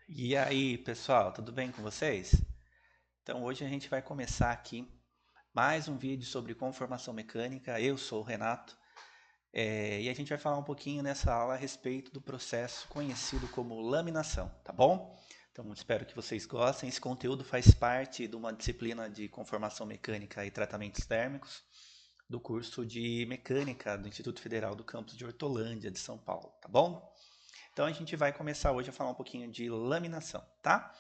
E aí, pessoal, tudo bem com vocês? Então, hoje a gente vai começar aqui mais um vídeo sobre conformação mecânica. Eu sou o Renato, e a gente vai falar um pouquinho nessa aula a respeito do processo conhecido como laminação, tá bom? Então, espero que vocês gostem. Esse conteúdo faz parte de uma disciplina de conformação mecânica e tratamentos térmicos do curso de mecânica do Instituto Federal do Campus de Hortolândia, de São Paulo, tá bom? Então, a gente vai começar hoje a falar um pouquinho de laminação, tá?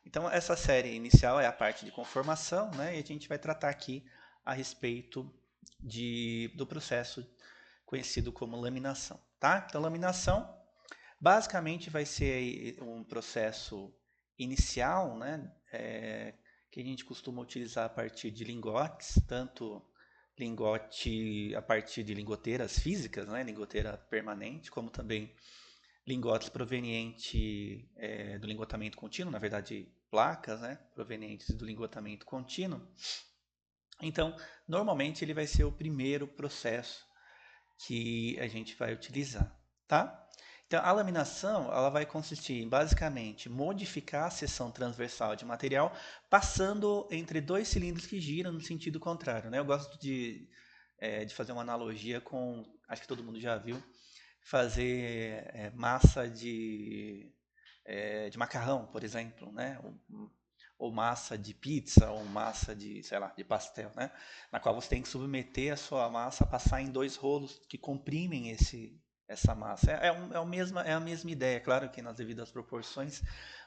Então, essa série inicial é a parte de conformação, né? E a gente vai tratar aqui a respeito do processo conhecido como laminação, tá? Então, laminação basicamente vai ser um processo inicial, né? Que a gente costuma utilizar a partir de lingotes, tanto lingote a partir de lingoteiras físicas, né? Lingoteira permanente, como também lingotes provenientes do lingotamento contínuo, na verdade, placas, né, provenientes do lingotamento contínuo. Então, normalmente ele vai ser o primeiro processo que a gente vai utilizar, tá? Então, a laminação ela vai consistir em basicamente modificar a seção transversal de material passando entre dois cilindros que giram no sentido contrário, né? Eu gosto de fazer uma analogia com, acho que todo mundo já viu, fazer massa de macarrão, por exemplo, né? Ou massa de pizza, ou massa de, sei lá, de pastel, né? Na qual você tem que submeter a sua massa a passar em dois rolos que comprimem essa massa. É a mesma ideia, claro que nas devidas proporções,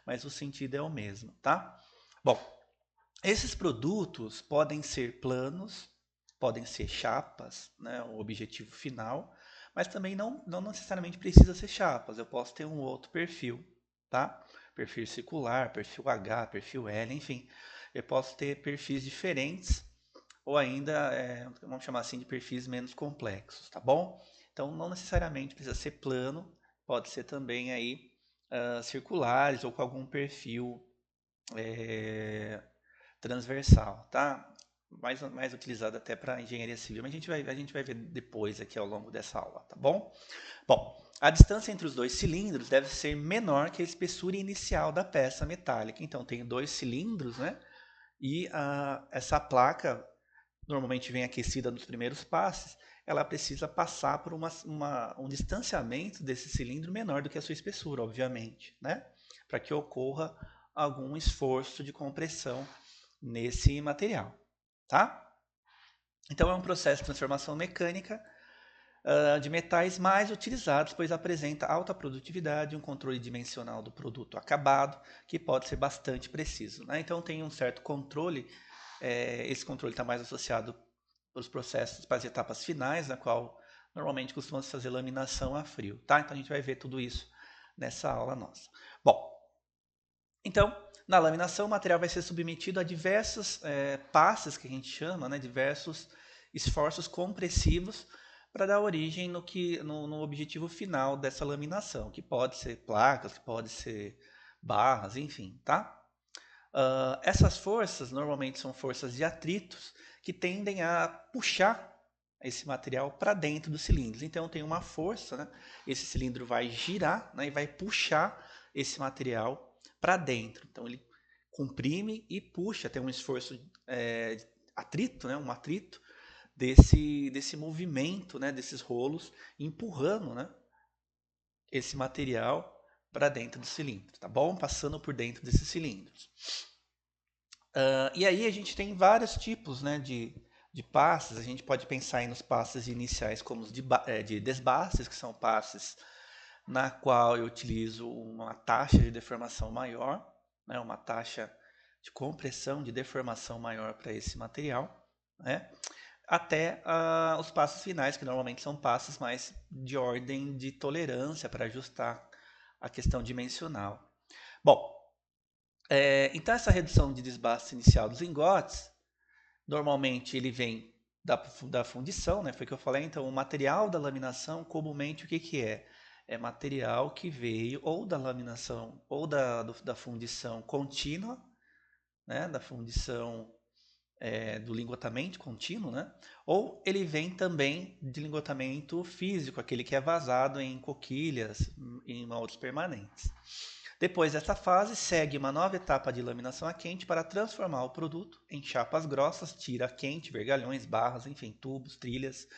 mas o sentido é o mesmo, tá? Bom, esses produtos podem ser planos, podem ser chapas, né, o objetivo final, mas também não necessariamente precisa ser chapas. Eu posso ter um outro perfil, tá? Perfil circular, perfil H, perfil L, enfim. Eu posso ter perfis diferentes ou ainda, vamos chamar assim, de perfis menos complexos, tá bom? Então, não necessariamente precisa ser plano, pode ser também aí circulares ou com algum perfil é, transversal, tá? Mais utilizado até para engenharia civil, mas a gente vai ver depois aqui ao longo dessa aula, tá bom? Bom, a distância entre os dois cilindros deve ser menor que a espessura inicial da peça metálica. Então, tenho dois cilindros, né? E essa placa normalmente vem aquecida nos primeiros passos, ela precisa passar por um distanciamento desse cilindro menor do que a sua espessura, obviamente, né? Para que ocorra algum esforço de compressão nesse material, tá? Então é um processo de transformação mecânica de metais mais utilizados, pois apresenta alta produtividade e um controle dimensional do produto acabado, que pode ser bastante preciso, né? Então tem um certo controle, esse controle está mais associado aos processos, para as etapas finais, na qual normalmente costuma se fazer laminação a frio, tá? Então a gente vai ver tudo isso nessa aula nossa. Bom, então, na laminação, o material vai ser submetido a diversos passes, que a gente chama, né, diversos esforços compressivos para dar origem no objetivo final dessa laminação, que pode ser placas, que pode ser barras, enfim, tá? Essas forças normalmente são forças de atritos que tendem a puxar esse material para dentro dos cilindros. Então tem uma força, né? Esse cilindro vai girar, né, e vai puxar esse material para dentro. Então ele comprime e puxa, tem um esforço atrito, né, um atrito desse movimento, né, desses rolos empurrando, né, esse material para dentro do cilindro, tá bom? Passando por dentro desses cilindros. E aí a gente tem vários tipos, né, de passes. A gente pode pensar aí nos passes iniciais como os de desbastes, que são passes na qual eu utilizo uma taxa de deformação maior, né, uma taxa de compressão, de deformação maior para esse material, né, até os passos finais, que normalmente são passos mais de ordem de tolerância para ajustar a questão dimensional. Bom, então essa redução de desbaste inicial dos lingotes, normalmente ele vem da fundição, né? Foi o que eu falei. Então, o material da laminação, comumente, o que, que é? É material que veio ou da laminação ou da fundição contínua, né? Da fundição do lingotamento contínuo, né? Ou ele vem também de lingotamento físico, aquele que é vazado em coquilhas, em moldes permanentes. Depois dessa fase, segue uma nova etapa de laminação a quente para transformar o produto em chapas grossas, tira quente, vergalhões, barras, enfim, tubos, trilhas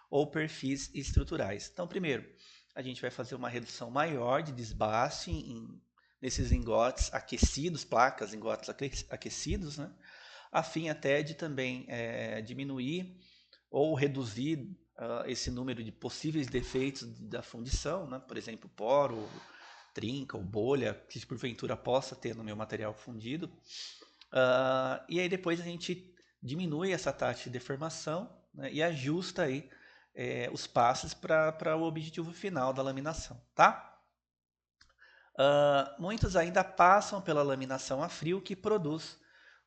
ou perfis estruturais. Então, primeiro, a gente vai fazer uma redução maior de desbaste nesses lingotes aquecidos, placas, lingotes aquecidos, né? A fim até de também diminuir ou reduzir esse número de possíveis defeitos da fundição, né? Por exemplo, poro, trinca ou bolha, que porventura possa ter no meu material fundido. E aí depois a gente diminui essa taxa de deformação, né? E ajusta aí os passos para o objetivo final da laminação, tá? Muitos ainda passam pela laminação a frio, que produz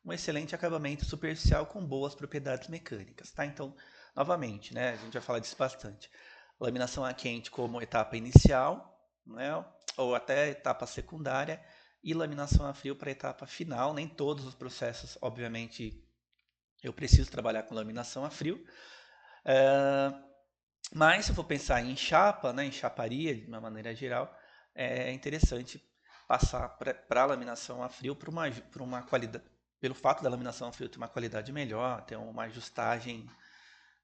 um excelente acabamento superficial com boas propriedades mecânicas, tá? Então, novamente, né, a gente vai falar disso bastante. Laminação a quente como etapa inicial, né, ou até etapa secundária, e laminação a frio para a etapa final. Nem todos os processos, obviamente, eu preciso trabalhar com laminação a frio. Mas se eu for pensar em chapa, né, em chaparia de uma maneira geral, é interessante passar para a laminação a frio por uma qualidade, pelo fato da laminação a frio ter uma qualidade melhor, ter uma ajustagem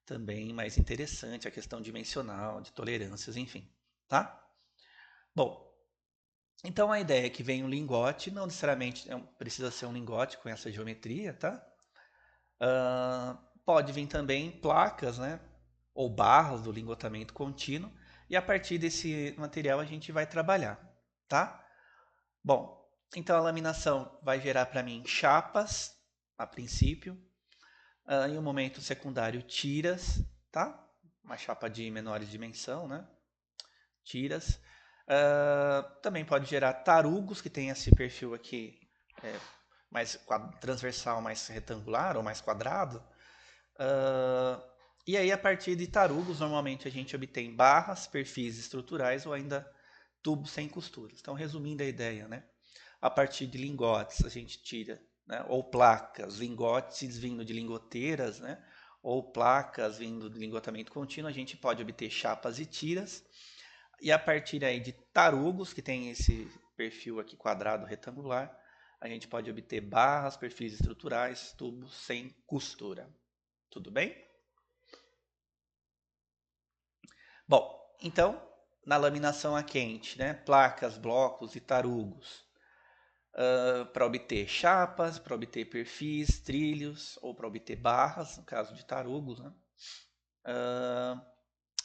também mais interessante, a questão dimensional, de tolerâncias, enfim, tá? Bom, então a ideia é que vem um lingote, não necessariamente precisa ser um lingote com essa geometria, tá? Pode vir também placas, né? Ou barras do lingotamento contínuo, e a partir desse material a gente vai trabalhar, tá? Bom, então a laminação vai gerar para mim chapas, a princípio, em um momento secundário tiras, tá? Uma chapa de menores dimensão, né? Tiras. Também pode gerar tarugos, que tem esse perfil aqui mais transversal, mais retangular ou mais quadrado. E aí, a partir de tarugos, normalmente a gente obtém barras, perfis estruturais ou ainda tubos sem costuras. Então, resumindo a ideia, né? A partir de lingotes, a gente tira, né? Ou placas, lingotes vindo de lingoteiras, né? Ou placas vindo de lingotamento contínuo, a gente pode obter chapas e tiras. E a partir aí de tarugos, que tem esse perfil aqui quadrado retangular, a gente pode obter barras, perfis estruturais, tubos sem costura. Tudo bem? Bom, então, na laminação a quente, né, placas, blocos e tarugos, para obter chapas, para obter perfis, trilhos ou para obter barras, no caso de tarugos, né?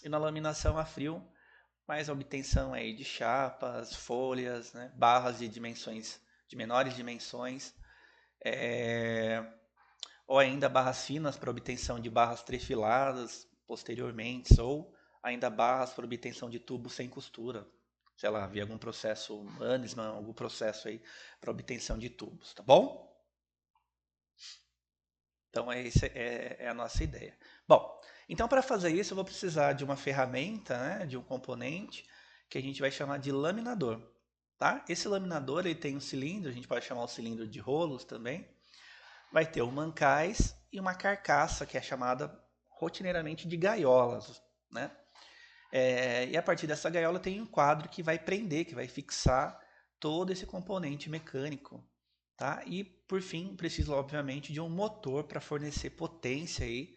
E na laminação a frio, mais a obtenção aí de chapas, folhas, né, barras de dimensões, de menores dimensões, ou ainda barras finas para obtenção de barras trefiladas posteriormente, ou ainda barras para obtenção de tubos sem costura. Sei lá, havia algum processo Mannesmann, algum processo aí para obtenção de tubos, tá bom? Então, essa é a nossa ideia. Bom, então para fazer isso eu vou precisar de uma ferramenta, né, de um componente que a gente vai chamar de laminador. Tá? Esse laminador ele tem um cilindro, a gente pode chamar o cilindro de rolos também. Vai ter um mancais e uma carcaça que é chamada rotineiramente de gaiolas, né? E a partir dessa gaiola tem um quadro que vai prender, que vai fixar todo esse componente mecânico, tá? E por fim, preciso obviamente de um motor para fornecer potência aí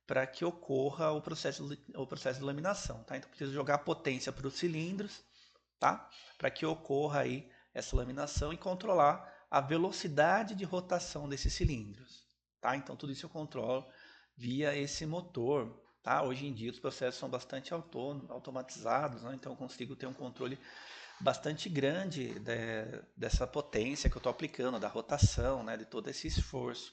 para que ocorra o processo de laminação, tá? Então preciso jogar potência para os cilindros, tá? Para que ocorra aí essa laminação e controlar a velocidade de rotação desses cilindros, tá? Então tudo isso eu controlo via esse motor, tá? Hoje em dia os processos são bastante automatizados, né? Então eu consigo ter um controle bastante grande dessa potência que eu estou aplicando, da rotação, né? De todo esse esforço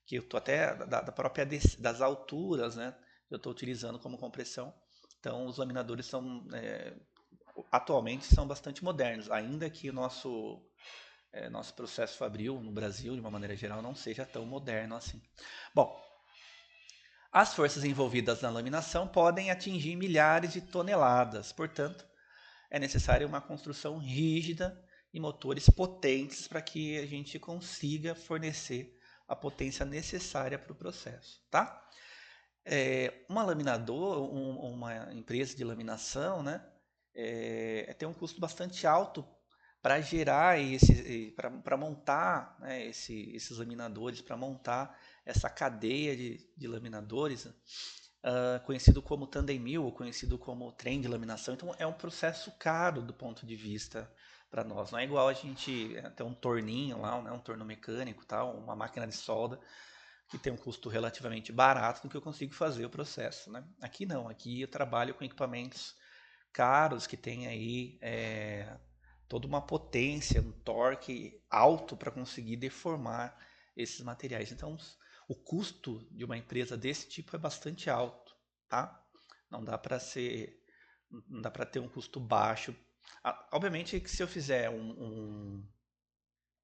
que eu estou até da própria das alturas, né? Eu estou utilizando como compressão. Então os laminadores são atualmente são bastante modernos, ainda que o nosso processo fabril no Brasil, de uma maneira geral, não seja tão moderno assim. Bom, as forças envolvidas na laminação podem atingir milhares de toneladas, portanto, é necessária uma construção rígida e motores potentes para que a gente consiga fornecer a potência necessária para o processo, tá? Uma laminadora, uma empresa de laminação, né, tem um custo bastante alto para gerar para montar, né, esses laminadores, para montar essa cadeia de laminadores, conhecido como tandem mill, ou conhecido como trem de laminação. Então é um processo caro do ponto de vista para nós. Não é igual a gente ter um torninho lá, né, um torno mecânico, tal, uma máquina de solda que tem um custo relativamente barato do que eu consigo fazer o processo, né? Aqui não, aqui eu trabalho com equipamentos caros que tem aí toda uma potência, um torque alto para conseguir deformar esses materiais. Então, o custo de uma empresa desse tipo é bastante alto, tá? Não dá para não dá para ter um custo baixo. Obviamente que se eu fizer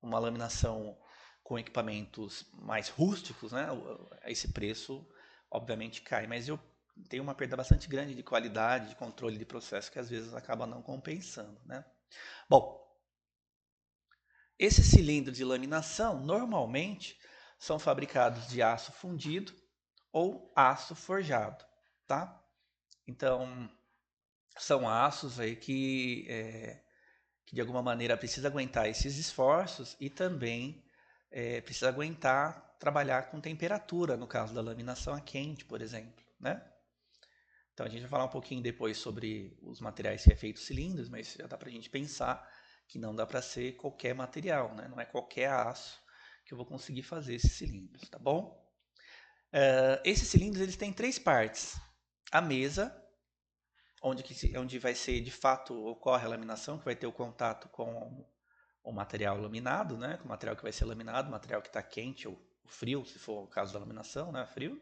uma laminação com equipamentos mais rústicos, né, esse preço obviamente cai, mas eu tenho uma perda bastante grande de qualidade, de controle de processo que às vezes acaba não compensando, né? Bom, esses cilindros de laminação normalmente são fabricados de aço fundido ou aço forjado, tá? Então, são aços aí que de alguma maneira precisa aguentar esses esforços e também precisa aguentar trabalhar com temperatura, no caso da laminação a quente, por exemplo, né? Então a gente vai falar um pouquinho depois sobre os materiais que é feito cilindros, mas já dá para a gente pensar que não dá para ser qualquer material, né? Não é qualquer aço que eu vou conseguir fazer esses cilindros, tá bom? Esses cilindros eles têm três partes: a mesa, onde vai ser de fato ocorre a laminação, que vai ter o contato com o material laminado, né? Com o material que vai ser laminado, material que está quente ou frio, se for o caso da laminação, né? Frio.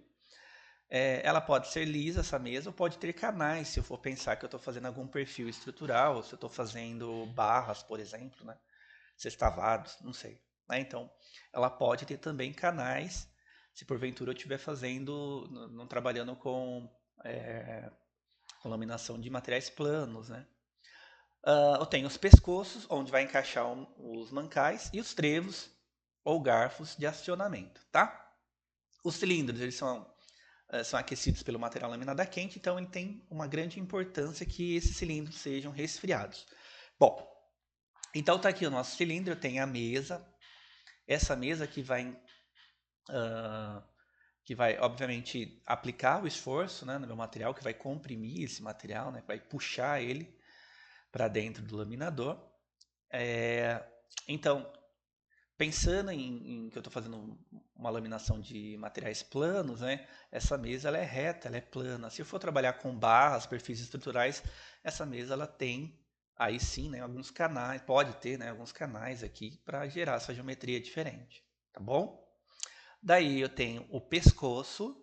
Ela pode ser lisa, essa mesa, ou pode ter canais, se eu for pensar que eu estou fazendo algum perfil estrutural, ou se eu estou fazendo barras, por exemplo, né? Sextavados, não sei. Né? Então, ela pode ter também canais, se porventura eu estiver fazendo, não trabalhando com laminação de materiais planos, né? Eu tenho os pescoços, onde vai encaixar os mancais, e os trevos, ou garfos de acionamento, tá? Os cilindros, eles são aquecidos pelo material laminado a quente, então ele tem uma grande importância que esses cilindros sejam resfriados. Bom, então está aqui o nosso cilindro, tem a mesa, essa mesa que vai obviamente aplicar o esforço, né, no meu material, que vai comprimir esse material, né, que vai puxar ele para dentro do laminador. Então, pensando em que eu estou fazendo uma laminação de materiais planos, né? Essa mesa ela é reta, ela é plana. Se eu for trabalhar com barras, perfis estruturais, essa mesa ela tem aí sim, né, alguns canais, pode ter, né, alguns canais aqui para gerar essa geometria diferente, tá bom? Daí eu tenho o pescoço,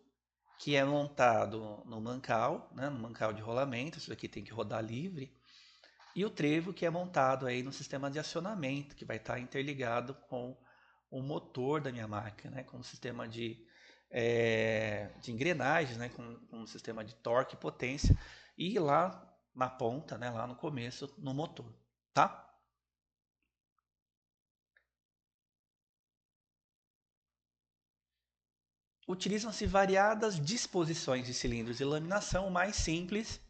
que é montado no mancal, né, no mancal de rolamento. Isso aqui tem que rodar livre. E o trevo, que é montado aí no sistema de acionamento, que vai estar interligado com o motor da minha máquina, né? Com o sistema de engrenagens, né? Com um sistema de torque e potência. E lá na ponta, né? Lá no começo, no motor. Tá? Utilizam-se variadas disposições de cilindros de laminação. O mais simples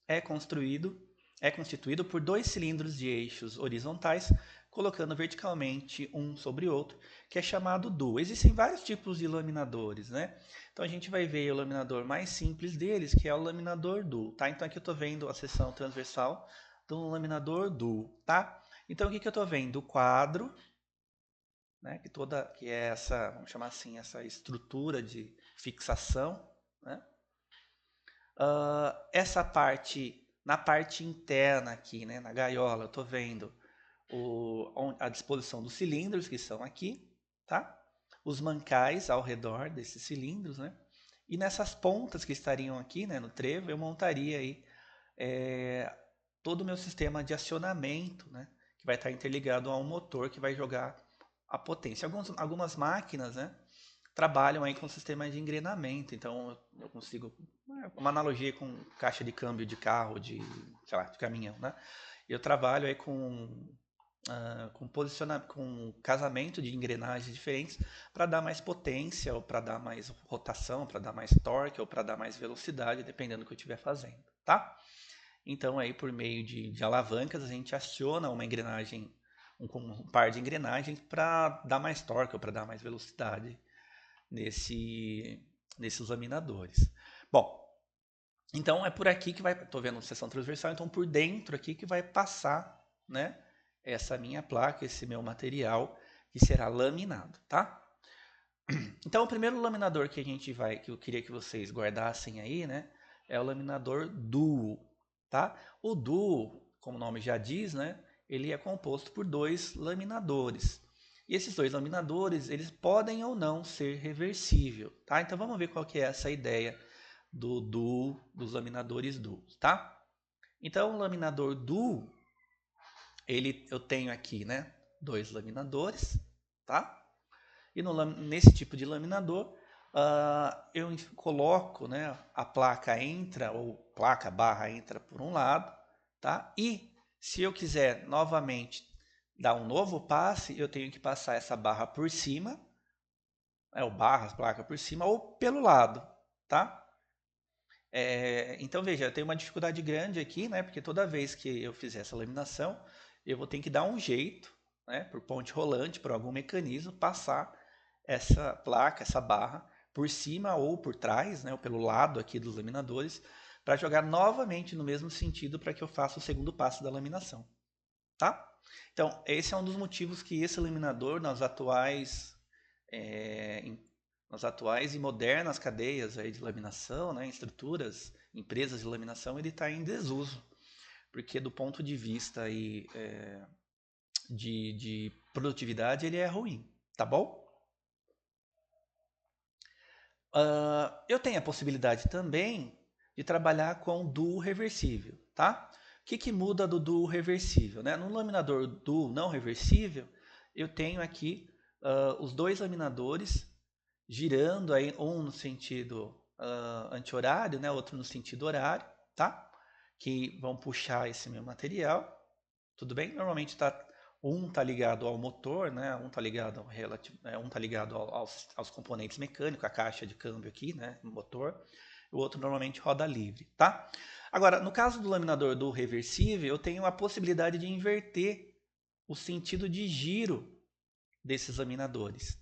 é construído é constituído por dois cilindros de eixos horizontais, colocando verticalmente um sobre o outro, que é chamado duo. Existem vários tipos de laminadores, né? Então a gente vai ver o laminador mais simples deles, que é o laminador duo, tá? Então aqui eu estou vendo a seção transversal do laminador duo, tá? Então o que eu estou vendo? O quadro, né? Que é essa, vamos chamar assim, essa estrutura de fixação, né? Essa parte, na parte interna aqui, né, na gaiola, eu estou vendo a disposição dos cilindros, que são aqui, tá? Os mancais ao redor desses cilindros, né? E nessas pontas que estariam aqui, né, no trevo, eu montaria aí todo o meu sistema de acionamento, né? Que vai estar interligado a um motor que vai jogar a potência. Algumas máquinas, né? Trabalham aí com sistema de engrenamento, então eu consigo uma analogia com caixa de câmbio de carro, sei lá, de caminhão, né? Eu trabalho aí com casamento de engrenagens diferentes para dar mais potência, ou para dar mais rotação, para dar mais torque, ou para dar mais velocidade, dependendo do que eu estiver fazendo, tá? Então aí por meio de alavancas a gente aciona uma engrenagem um par de engrenagens para dar mais torque ou para dar mais velocidade nesses laminadores. Bom, então é por aqui que vai, estou vendo seção transversal, então por dentro aqui que vai passar, né, essa minha placa, esse meu material que será laminado, tá? Então o primeiro laminador que que eu queria que vocês guardassem aí, né, é o laminador duo, tá? O duo, como o nome já diz, né, ele é composto por dois laminadores. E esses dois laminadores, eles podem ou não ser reversível, tá? Então vamos ver qual que é essa ideia do duo, dos laminadores duos, tá? Então o laminador duo, eu tenho aqui, né, dois laminadores, tá? E nesse tipo de laminador, eu coloco, né, a placa entra, ou placa barra entra por um lado, tá? E se eu quiser novamente dar um novo passe, eu tenho que passar essa barra por cima, ou barra, placa por cima, ou pelo lado, tá? Então veja, eu tenho uma dificuldade grande aqui, né? Porque toda vez que eu fizer essa laminação, eu vou ter que dar um jeito, né? Por ponte rolante, por algum mecanismo, passar essa placa, essa barra, por cima ou por trás, né? Ou pelo lado aqui dos laminadores, para jogar novamente no mesmo sentido para que eu faça o segundo passo da laminação, tá? Então, esse é um dos motivos que esse laminador, nas atuais e modernas cadeias aí de laminação, né, estruturas, empresas de laminação, ele está em desuso, porque do ponto de vista aí, de produtividade ele é ruim, tá bom? Eu tenho a possibilidade também de trabalhar com duo reversível, tá? O que muda do duo reversível, né? No laminador duo não reversível, eu tenho aqui os dois laminadores girando aí, um no sentido anti-horário, né, outro no sentido horário, tá? Que vão puxar esse meu material, tudo bem? Normalmente um tá ligado ao motor, né? Um tá ligado aos componentes mecânicos, a caixa de câmbio aqui, né? O motor. O outro normalmente roda livre, tá? Agora, no caso do laminador do reversível, eu tenho a possibilidade de inverter o sentido de giro desses laminadores,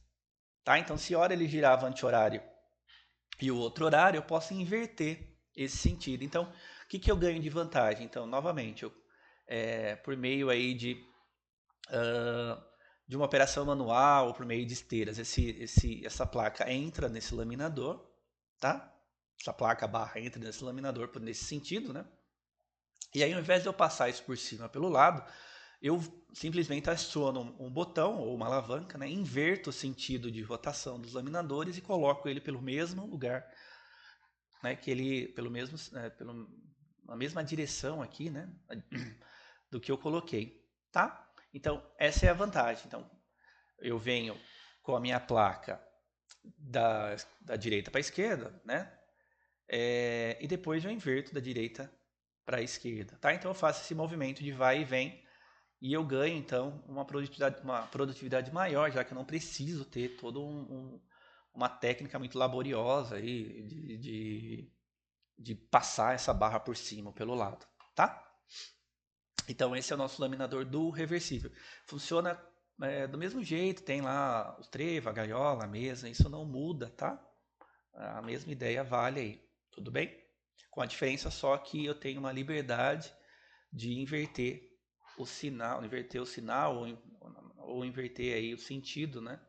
tá? Então, se hora ele girava anti-horário e o outro horário, eu posso inverter esse sentido. Então, o que eu ganho de vantagem? Então, novamente, por meio aí de uma operação manual ou por meio de esteiras, essa placa entra nesse laminador, tá? Essa placa barra entra nesse laminador nesse sentido, né? E aí, ao invés de eu passar isso por cima pelo lado, eu simplesmente aciono um botão ou uma alavanca, né? Inverto o sentido de rotação dos laminadores e coloco ele pelo mesmo lugar, né? Que ele na mesma direção aqui, né? Do que eu coloquei, tá? Então essa é a vantagem. Então eu venho com a minha placa da direita para a esquerda, né? E depois eu inverto da direita para a esquerda, tá? Então eu faço esse movimento de vai e vem e eu ganho então uma produtividade maior, já que eu não preciso ter toda uma técnica muito laboriosa aí de passar essa barra por cima, pelo lado, tá? Então esse é o nosso laminador do reversível. Funciona do mesmo jeito, tem lá os treva, a gaiola, a mesa, isso não muda, tá? A mesma ideia vale aí, tudo bem? Com a diferença só que eu tenho uma liberdade de inverter o sinal ou inverter aí o sentido, né,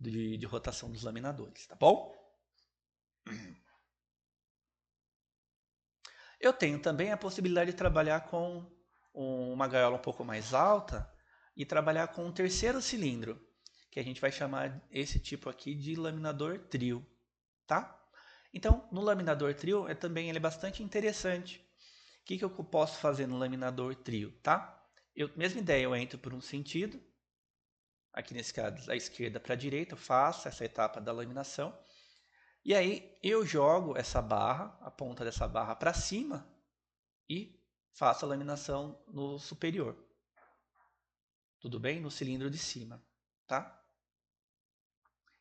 de rotação dos laminadores, tá bom? Eu tenho também a possibilidade de trabalhar com uma gaiola um pouco mais alta e trabalhar com um terceiro cilindro, que a gente vai chamar esse tipo aqui de laminador trio, tá? Então, no laminador trio, ele é bastante interessante. O que eu posso fazer no laminador trio, tá? Mesma ideia, eu entro por um sentido, aqui nesse caso da esquerda para a direita, eu faço essa etapa da laminação, e aí eu jogo essa barra, a ponta dessa barra para cima e faço a laminação no superior. Tudo bem? No cilindro de cima, tá?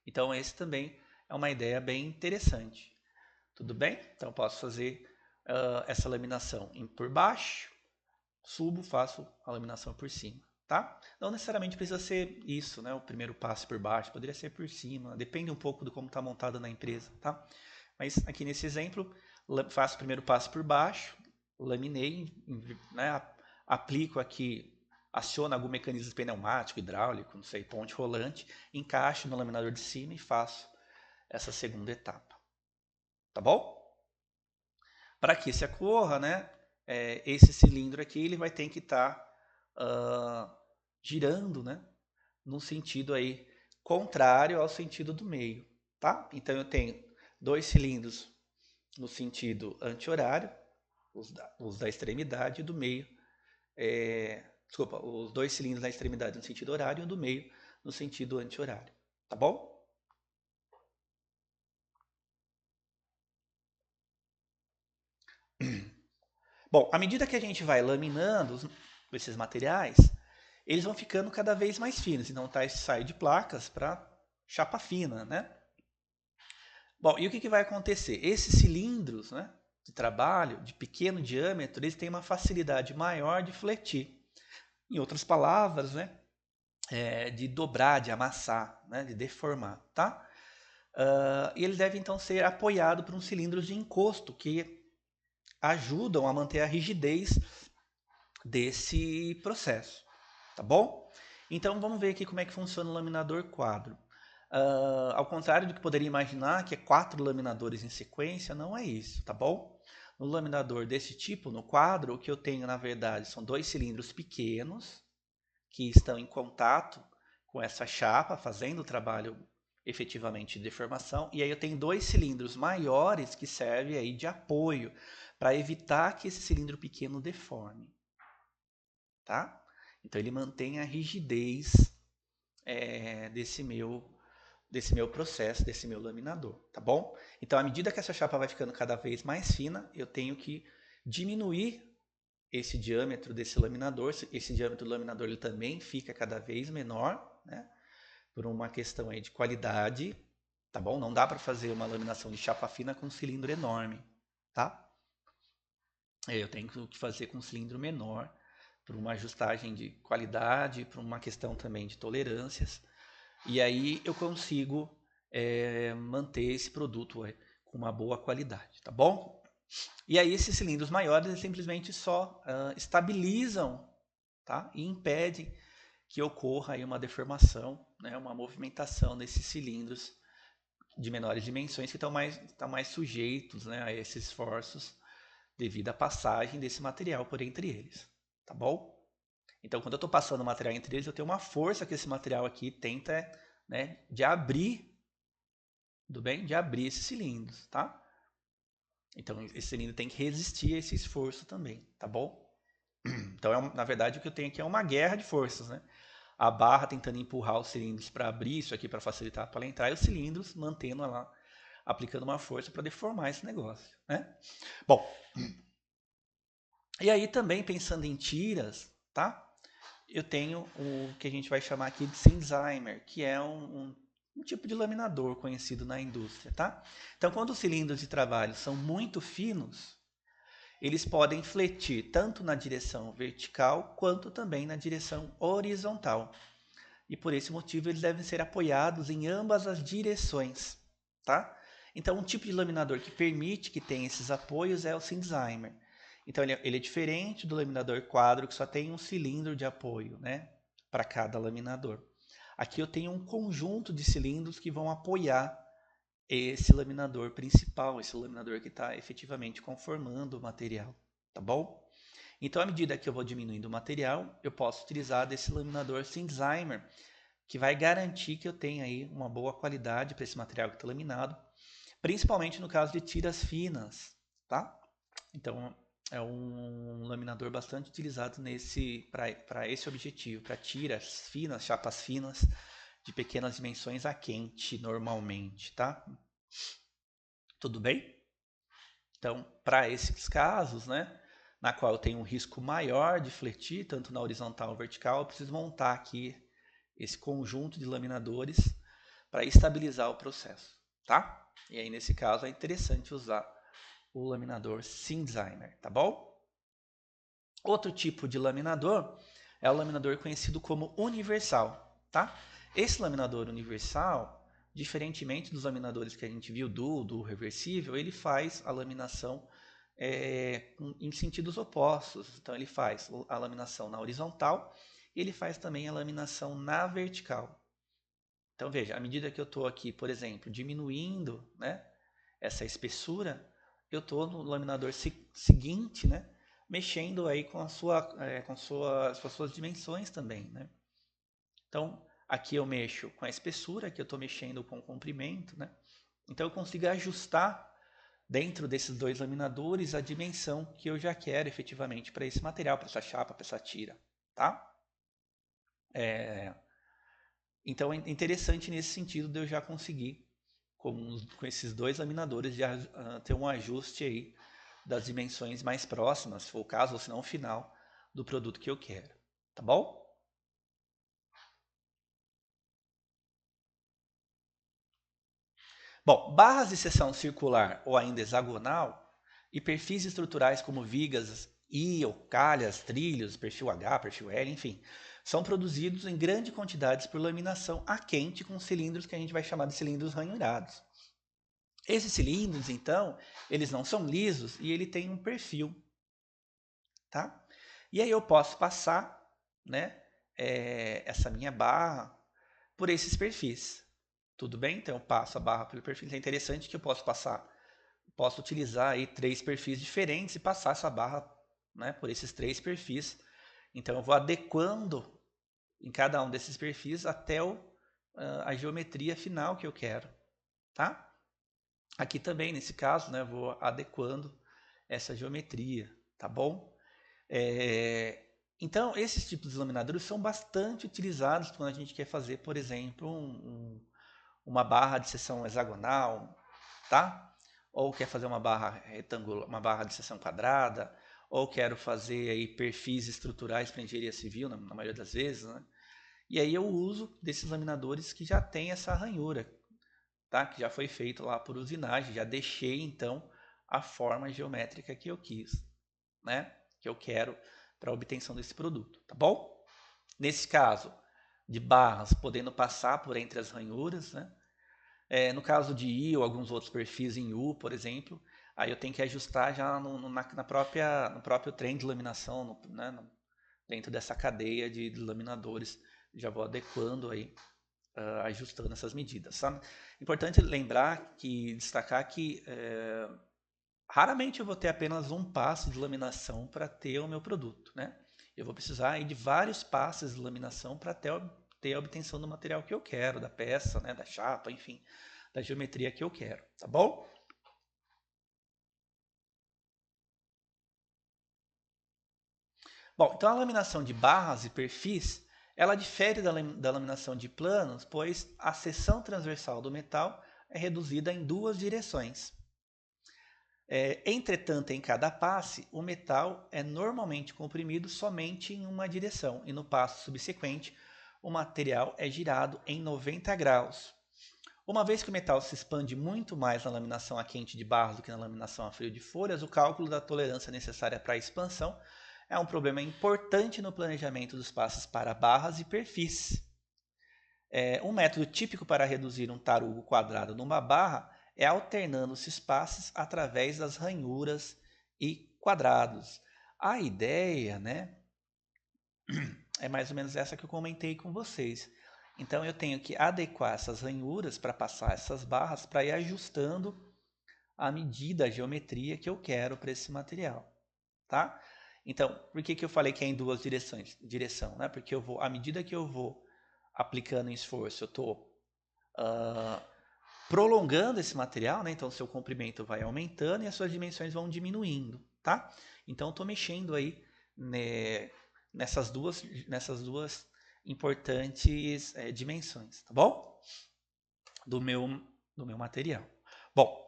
Então esse também é uma ideia bem interessante. Tudo bem? Então eu posso fazer essa laminação por baixo, subo, faço a laminação por cima. tá? Não necessariamente precisa ser isso, né? O primeiro passo por baixo, poderia ser por cima, depende um pouco de como está montada na empresa, tá? Mas aqui nesse exemplo, faço o primeiro passo por baixo, laminei, né? Aplico aqui, aciono algum mecanismo pneumático, hidráulico, não sei, ponte rolante, encaixo no laminador de cima e faço essa segunda etapa, tá bom? Para que isso ocorra, né? Esse cilindro aqui ele vai ter que estar girando, né? No sentido aí contrário ao sentido do meio, tá? Então eu tenho dois cilindros no sentido anti-horário, os da extremidade e do meio, desculpa, os dois cilindros na extremidade no sentido horário e o do meio no sentido anti-horário, tá bom? Bom, à medida que a gente vai laminando esses materiais, eles vão ficando cada vez mais finos, então sai de placas para chapa fina, né? Bom, e o que vai acontecer? Esses cilindros, né, de trabalho de pequeno diâmetro, eles têm uma facilidade maior de fletir. Em outras palavras, né, de dobrar, de amassar, né, de deformar, tá? E eles devem então ser apoiados por uns cilindros de encosto que ajudam a manter a rigidez desse processo, tá bom? Então vamos ver aqui como é que funciona o laminador quadro. Ao contrário do que poderia imaginar, que é 4 laminadores em sequência, não é isso, tá bom? No laminador desse tipo, no quadro, o que eu tenho na verdade são 2 cilindros pequenos que estão em contato com essa chapa, fazendo o trabalho efetivamente de deformação, e aí eu tenho 2 cilindros maiores que servem aí de apoio para evitar que esse cilindro pequeno deforme, tá? Então ele mantém a rigidez desse meu processo, desse meu laminador, tá bom? Então, à medida que essa chapa vai ficando cada vez mais fina, eu tenho que diminuir esse diâmetro desse laminador. Esse diâmetro do laminador ele também fica cada vez menor, né? Por uma questão aí de qualidade, tá bom? Não dá para fazer uma laminação de chapa fina com um cilindro enorme, tá? Eu tenho que fazer com um cilindro menor, por uma ajustagem de qualidade, por uma questão também de tolerâncias. E aí eu consigo manter esse produto com uma boa qualidade, tá bom? E aí esses cilindros maiores eles simplesmente só estabilizam, tá? E impedem que ocorra aí uma deformação, né? Uma movimentação desses cilindros de menores dimensões que estão mais sujeitos, né? A esses esforços devido à passagem desse material por entre eles, tá bom? Então, quando eu estou passando o material entre eles, eu tenho uma força que esse material aqui tenta, né, de abrir, tudo bem? De abrir esses cilindros, tá? Então, esse cilindro tem que resistir a esse esforço também, tá bom? Então, na verdade, o que eu tenho aqui é uma guerra de forças, né? A barra tentando empurrar os cilindros para abrir isso aqui para facilitar para ela entrar e os cilindros mantendo lá, aplicando uma força para deformar esse negócio, né? Bom, e aí também pensando em tiras, tá? Eu tenho o que a gente vai chamar aqui de Sinzheimer, que é um tipo de laminador conhecido na indústria, tá? Então, quando os cilindros de trabalho são muito finos, eles podem fletir tanto na direção vertical quanto também na direção horizontal. E por esse motivo eles devem ser apoiados em ambas as direções, tá? Então, um tipo de laminador que permite que tenha esses apoios é o Sinzheimer. Então, ele é diferente do laminador quadro, que só tem um cilindro de apoio, né? Para cada laminador. Aqui eu tenho um conjunto de cilindros que vão apoiar esse laminador principal, esse laminador que está efetivamente conformando o material, tá bom? Então, à medida que eu vou diminuindo o material, eu posso utilizar desse laminador Sinzheimer, que vai garantir que eu tenha aí uma boa qualidade para esse material que está laminado, principalmente no caso de tiras finas, tá? Então, é um laminador bastante utilizado para esse objetivo, para tiras finas, chapas finas, de pequenas dimensões a quente, normalmente, tá? Tudo bem? Então, para esses casos, né, na qual eu tenho um risco maior de fletir, tanto na horizontal ou vertical, eu preciso montar aqui esse conjunto de laminadores para estabilizar o processo, tá? E aí, nesse caso, é interessante usar o laminador Sinzheimer, tá bom? Outro tipo de laminador é o laminador conhecido como universal, tá? Esse laminador universal, diferentemente dos laminadores que a gente viu do reversível, ele faz a laminação em sentidos opostos. Então ele faz a laminação na horizontal e ele faz também a laminação na vertical. Então veja, à medida que eu estou aqui, por exemplo, diminuindo, né, essa espessura, eu estou no laminador seguinte, né, mexendo aí com as suas dimensões também, né? Então aqui eu mexo com a espessura, aqui eu estou mexendo com o comprimento, né? Então eu consigo ajustar dentro desses dois laminadores a dimensão que eu já quero efetivamente para esse material, para essa chapa, para essa tira, tá? Então é interessante nesse sentido de eu já conseguir, com esses dois laminadores, já ter um ajuste aí das dimensões mais próximas, se for o caso, ou se não o final, do produto que eu quero. Tá bom? Bom, barras de seção circular ou ainda hexagonal e perfis estruturais como vigas I ou calhas, trilhos, perfil H, perfil L, enfim, são produzidos em grande quantidades por laminação a quente com cilindros que a gente vai chamar de cilindros ranhurados. Esses cilindros, então, eles não são lisos e ele tem um perfil, tá? E aí eu posso passar, né, essa minha barra por esses perfis. Tudo bem? Então eu passo a barra pelo perfil. É interessante que eu posso utilizar aí 3 perfis diferentes e passar essa barra, né, por esses 3 perfis. Então eu vou adequando em cada um desses perfis até a geometria final que eu quero, tá? Aqui também, nesse caso, né, vou adequando essa geometria, tá bom? Então, esses tipos de laminadores são bastante utilizados quando a gente quer fazer, por exemplo, uma barra de seção hexagonal, tá? Ou quer fazer uma barra retangular, uma barra de seção quadrada, ou quero fazer aí perfis estruturais para engenharia civil, na maioria das vezes, né? E aí eu uso desses laminadores que já tem essa ranhura, tá? Que já foi feito lá por usinagem, já deixei então a forma geométrica que eu quis, né? Que eu quero para a obtenção desse produto, tá bom? Nesse caso de barras podendo passar por entre as ranhuras, né? No caso de I ou alguns outros perfis em U, por exemplo, aí eu tenho que ajustar já no próprio trem de laminação, né? Dentro dessa cadeia de laminadores, já vou adequando aí, ajustando essas medidas. Sabe? Importante lembrar destacar que raramente eu vou ter apenas um passo de laminação para ter o meu produto, né? Eu vou precisar aí de vários passos de laminação para ter a obtenção do material que eu quero, da peça, né, da chapa, enfim, da geometria que eu quero, tá bom? Bom, então a laminação de barras e perfis, ela difere da laminação de planos, pois a seção transversal do metal é reduzida em 2 direções. Entretanto, em cada passe, o metal é normalmente comprimido somente em uma direção e no passo subsequente, o material é girado em 90 graus. Uma vez que o metal se expande muito mais na laminação a quente de barras do que na laminação a frio de folhas, o cálculo da tolerância necessária para a expansão é um problema importante no planejamento dos passes para barras e perfis. Um método típico para reduzir um tarugo quadrado numa barra é alternando esses passes através das ranhuras e quadrados. A ideia, né, é mais ou menos essa que eu comentei com vocês. Então eu tenho que adequar essas ranhuras para passar essas barras para ir ajustando a medida, a geometria que eu quero para esse material, tá? Então, por que eu falei que é em 2 direção, né? Porque à medida que eu vou aplicando esforço, eu estou prolongando esse material, né? Então, o seu comprimento vai aumentando e as suas dimensões vão diminuindo, tá? Então, eu estou mexendo aí, né, nessas duas importantes dimensões, tá bom? Do meu material. Bom,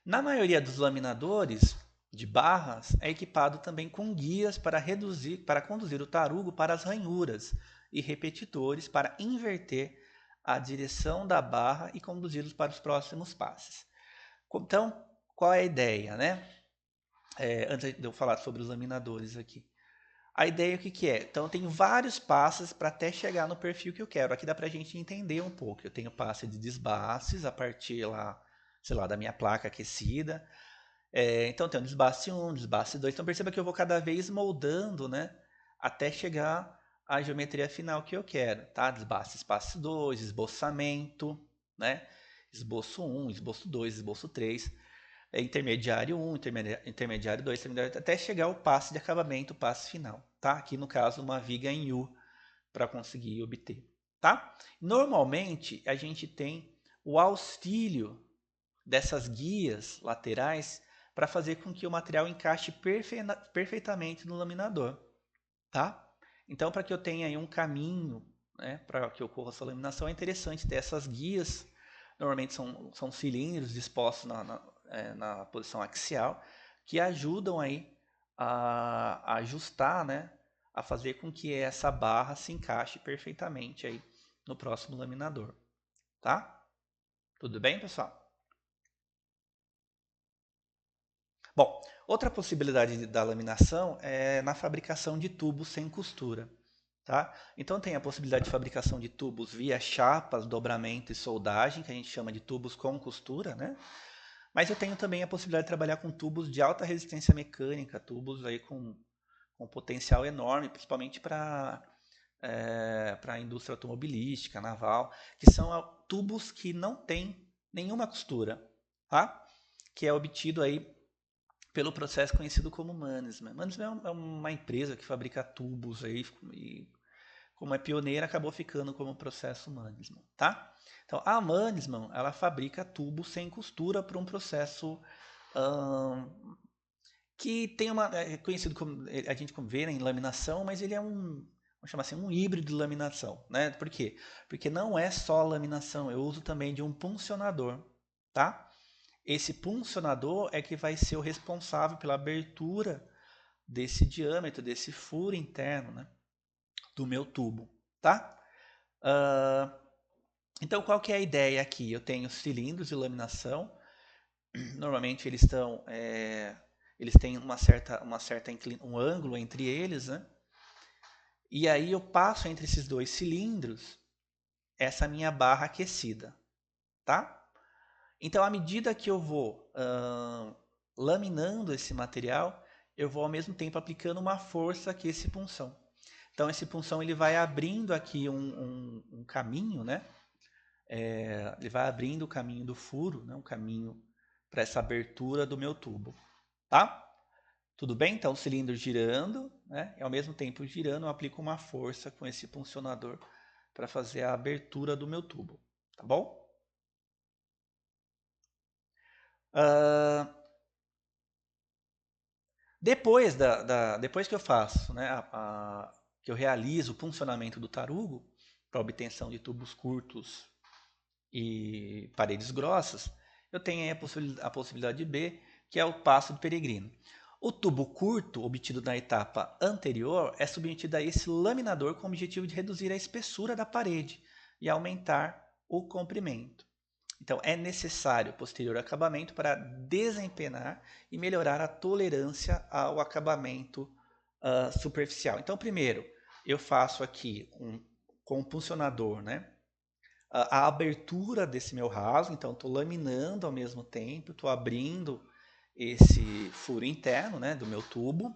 na maioria dos laminadores de barras é equipado também com guias para conduzir o tarugo para as ranhuras e repetidores para inverter a direção da barra e conduzi-los para os próximos passes. Então, qual é a ideia, né? antes de eu falar sobre os laminadores aqui. A ideia o que é? Então eu tenho vários passos para até chegar no perfil que eu quero. Aqui dá para a gente entender um pouco. Eu tenho passe de desbases a partir lá, sei lá, da minha placa aquecida. Então tem o desbaste 1, desbaste 2. Então perceba que eu vou cada vez moldando, né? Até chegar à geometria final que eu quero, tá? Desbaste espaço 2, esboçamento, né? Esboço 1, esboço 2, esboço 3, intermediário 1, intermediário 2, até chegar ao passe de acabamento, o passe final, tá? Aqui no caso uma viga em U para conseguir obter, tá? Normalmente a gente tem o auxílio dessas guias laterais para fazer com que o material encaixe perfeitamente no laminador, tá? Então, para que eu tenha aí um caminho, né, para que ocorra essa laminação, é interessante ter essas guias. Normalmente são cilindros dispostos na posição axial, que ajudam aí a ajustar, né, a fazer com que essa barra se encaixe perfeitamente aí no próximo laminador, tá? Tudo bem, pessoal? Bom, outra possibilidade da laminação é na fabricação de tubos sem costura. Tá? Então tem a possibilidade de fabricação de tubos via chapas, dobramento e soldagem, que a gente chama de tubos com costura, né? Mas eu tenho também a possibilidade de trabalhar com tubos de alta resistência mecânica, tubos aí com potencial enorme, principalmente para a indústria automobilística, naval, que são tubos que não têm nenhuma costura, tá? Que é obtido aí pelo processo conhecido como Mannesmann. Mannesmann é uma empresa que fabrica tubos aí e, como é pioneira, acabou ficando como processo Mannesmann, tá? Então, a Mannesmann, ela fabrica tubos sem costura para um processo que tem é conhecido como, a gente vê, né, em laminação, mas ele é vamos chamar assim, um híbrido de laminação, né? Por quê? Porque não é só laminação, eu uso também de um puncionador, tá? Esse puncionador é que vai ser o responsável pela abertura desse diâmetro, desse furo interno, né, do meu tubo, tá? Uh, então, qual que é a ideia aqui? Eu tenho cilindros de laminação. Normalmente eles têm um ângulo entre eles, né? E aí eu passo entre esses dois cilindros essa minha barra aquecida, tá? Então, à medida que eu vou laminando esse material, eu vou ao mesmo tempo aplicando uma força aqui esse punção. Então, esse punção ele vai abrindo aqui um caminho, né? Ele vai abrindo o caminho do furo, né? Um caminho para essa abertura do meu tubo, tá? Tudo bem? Então, o cilindro girando, né? E ao mesmo tempo girando, eu aplico uma força com esse puncionador para fazer a abertura do meu tubo, tá bom? Uh, depois que eu faço, né, que eu realizo o funcionamento do tarugo para obtenção de tubos curtos e paredes grossas, eu tenho aí a possibilidade B, que é o passo do peregrino. O tubo curto, obtido na etapa anterior, é submetido a esse laminador com o objetivo de reduzir a espessura da parede e aumentar o comprimento. Então, é necessário posterior acabamento para desempenar e melhorar a tolerância ao acabamento superficial. Então, primeiro, eu faço aqui com o puncionador, né, a abertura desse meu raso. Então, estou laminando ao mesmo tempo, estou abrindo esse furo interno, né, do meu tubo.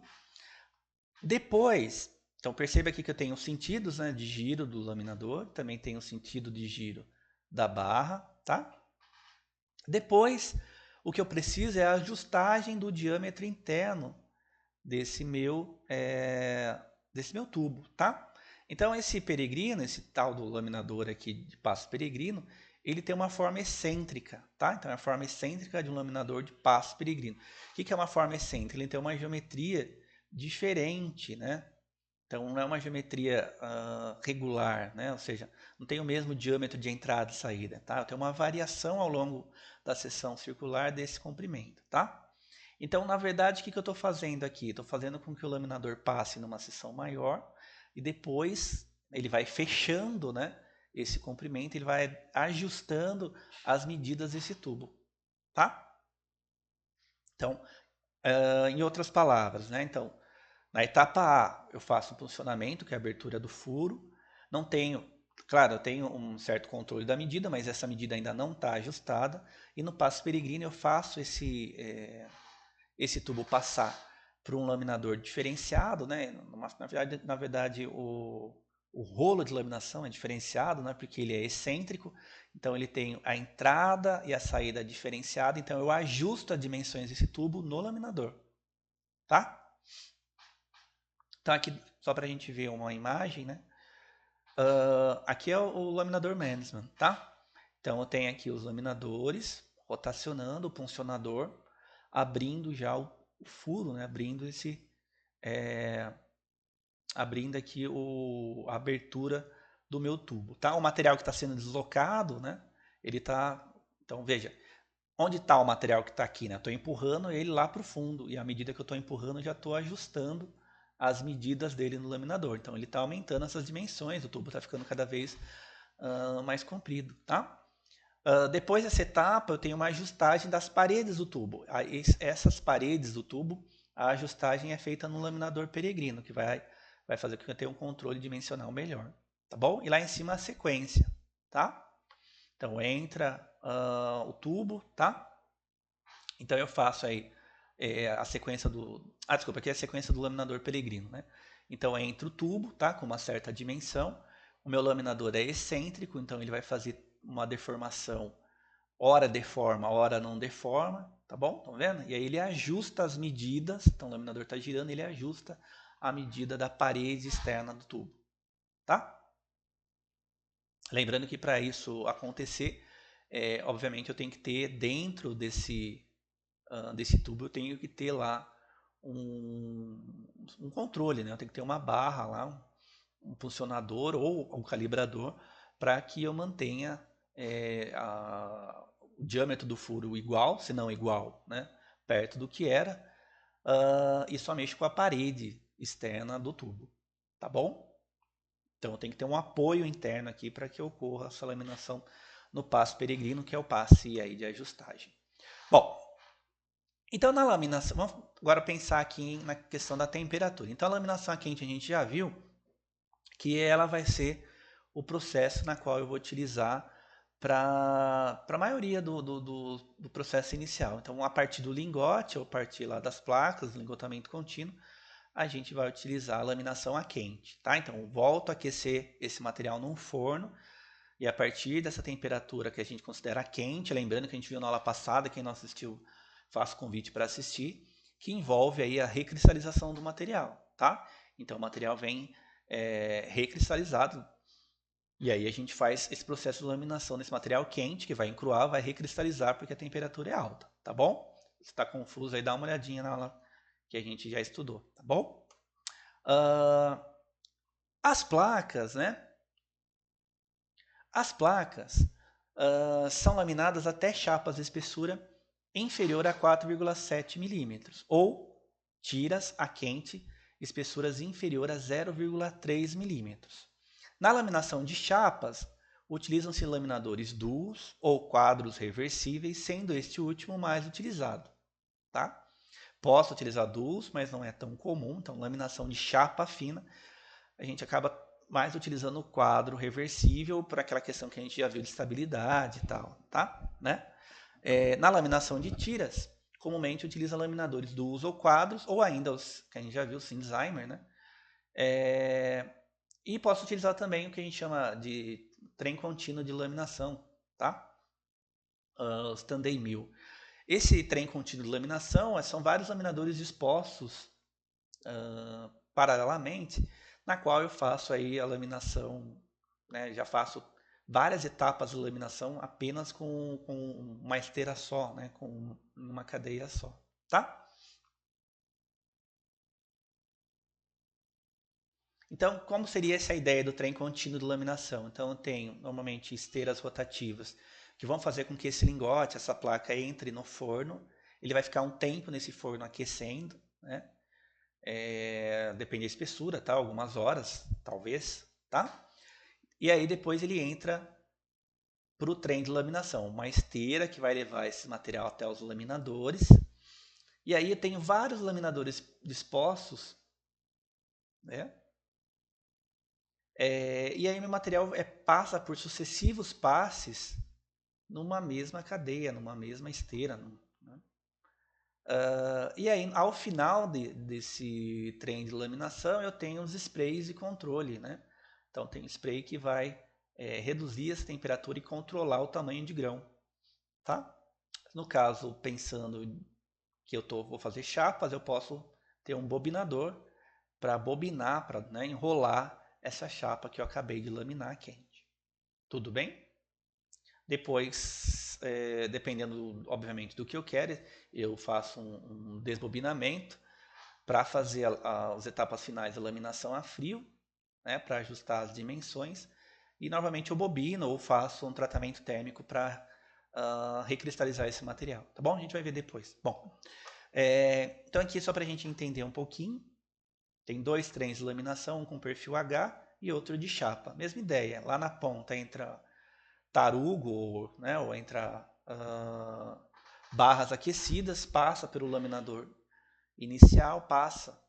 Depois, então perceba aqui que eu tenho os sentidos, né, de giro do laminador, também tenho o sentido de giro da barra, tá? Depois, o que eu preciso é a ajustagem do diâmetro interno desse meu tubo, tá? Então, esse peregrino, esse tal do laminador aqui de passo peregrino, ele tem uma forma excêntrica, tá? Então, é a forma excêntrica de um laminador de passo peregrino. O que é uma forma excêntrica? Ele tem uma geometria diferente, né? Então, não é uma geometria regular, né? Ou seja, não tem o mesmo diâmetro de entrada e saída, tá? Tem uma variação ao longo da seção circular desse comprimento, tá? Então, na verdade, o que eu estou fazendo aqui? Estou fazendo com que o laminador passe numa seção maior e depois ele vai fechando, né, esse comprimento, ele vai ajustando as medidas desse tubo, tá? Então, Em outras palavras, né? Então, na etapa A, eu faço o funcionamento, que é a abertura do furo. Não tenho, claro, eu tenho um certo controle da medida, mas essa medida ainda não está ajustada. E no passo peregrino eu faço esse tubo passar para um laminador diferenciado, né? Na verdade o rolo de laminação é diferenciado, né? Porque ele é excêntrico, então ele tem a entrada e a saída diferenciada, então eu ajusto as dimensões desse tubo no laminador, tá? Então aqui, só para a gente ver uma imagem, né? Aqui é o laminador management, tá? Então eu tenho aqui os laminadores rotacionando o funcionador, abrindo já o furo, né? Abrindo aqui a abertura do meu tubo, tá? O material que está sendo deslocado, né? Ele tá, então veja, onde está o material que está aqui, né? Estou empurrando ele lá para o fundo e à medida que eu estou empurrando, eu já estou ajustando as medidas dele no laminador. Então ele está aumentando essas dimensões, o tubo está ficando cada vez mais comprido, tá? Depois dessa etapa, eu tenho uma ajustagem das paredes do tubo. Essas paredes do tubo, a ajustagem é feita no laminador peregrino, que vai fazer com que eu tenha um controle dimensional melhor, tá bom? E lá em cima a sequência, tá? Então entra o tubo, tá? Então eu faço aí a sequência do... desculpa, aqui é a sequência do laminador peregrino, né? Então entra o tubo, tá? Com uma certa dimensão. O meu laminador é excêntrico, então ele vai fazer uma deformação, ora deforma, ora não deforma, tá bom? Estão vendo? E aí ele ajusta as medidas, então o laminador está girando, ele ajusta a medida da parede externa do tubo, tá? Lembrando que para isso acontecer, obviamente eu tenho que ter dentro desse tubo, eu tenho que ter lá um controle, né? Eu tenho que ter uma barra lá, um funcionador ou um calibrador para que eu mantenha o diâmetro do furo igual, se não igual, né? Perto do que era, e só mexo com a parede externa do tubo, tá bom? Então tem que ter um apoio interno aqui para que ocorra essa laminação no passo peregrino, que é o passe aí de ajustagem. Bom, então na laminação, vamos agora pensar aqui na questão da temperatura. Então a laminação a quente a gente já viu que ela vai ser o processo na qual eu vou utilizar para a maioria do processo inicial. Então, a partir do lingote, ou a partir lá das placas, do lingotamento contínuo, a gente vai utilizar a laminação a quente, tá? Então, eu volto a aquecer esse material num forno e a partir dessa temperatura que a gente considera quente, lembrando que a gente viu na aula passada, quem não assistiu, faço convite para assistir, que envolve aí a recristalização do material, tá? Então, o material vem recristalizado. E aí a gente faz esse processo de laminação desse material quente, que vai encruar, vai recristalizar porque a temperatura é alta, tá bom? Se está confuso aí, dá uma olhadinha na aula que a gente já estudou, tá bom? As placas, né? As placas são laminadas até chapas de espessura inferior a 4,7 milímetros ou tiras a quente, espessuras inferior a 0,3 milímetros. Na laminação de chapas, utilizam-se laminadores duos ou quadros reversíveis, sendo este último mais utilizado, tá? Posso utilizar duos, mas não é tão comum. Então, laminação de chapa fina, a gente acaba mais utilizando o quadro reversível por aquela questão que a gente já viu de estabilidade e tal, tá? Né? Na laminação de tiras, comumente utiliza laminadores duos ou quadros, ou ainda os que a gente já viu, Sinzheimer, né? E posso utilizar também o que a gente chama de trem contínuo de laminação, tá? Os Tandem 1000. Esse trem contínuo de laminação são vários laminadores dispostos paralelamente, na qual eu faço aí a laminação, né? Já faço várias etapas de laminação apenas com uma esteira só, né? Com uma cadeia só, tá? Então, como seria essa ideia do trem contínuo de laminação? Então, eu tenho normalmente esteiras rotativas que vão fazer com que esse lingote, essa placa, entre no forno. Ele vai ficar um tempo nesse forno aquecendo, né? Depende da espessura, tá? Algumas horas, talvez, tá? E aí depois ele entra para o trem de laminação, uma esteira que vai levar esse material até os laminadores. E aí eu tenho vários laminadores dispostos, né? E aí meu material passa por sucessivos passes numa mesma cadeia, numa mesma esteira. Né? E aí, ao final desse trem de laminação, eu tenho os sprays de controle. Né? Então, tem spray que vai reduzir essa temperatura e controlar o tamanho de grão. Tá? No caso, pensando que vou fazer chapas, eu posso ter um bobinador para bobinar, para, né, enrolar essa chapa que eu acabei de laminar quente. Tudo bem? Depois, dependendo, obviamente, do que eu quero, eu faço um desbobinamento para fazer as etapas finais da laminação a frio, né, para ajustar as dimensões. E novamente eu bobino ou faço um tratamento térmico para recristalizar esse material. Tá bom? A gente vai ver depois. Bom, então aqui só para a gente entender um pouquinho. Tem 2 trens de laminação, um com perfil H e outro de chapa. Mesma ideia. Lá na ponta entra tarugo, né, ou entra barras aquecidas, passa pelo laminador inicial, passa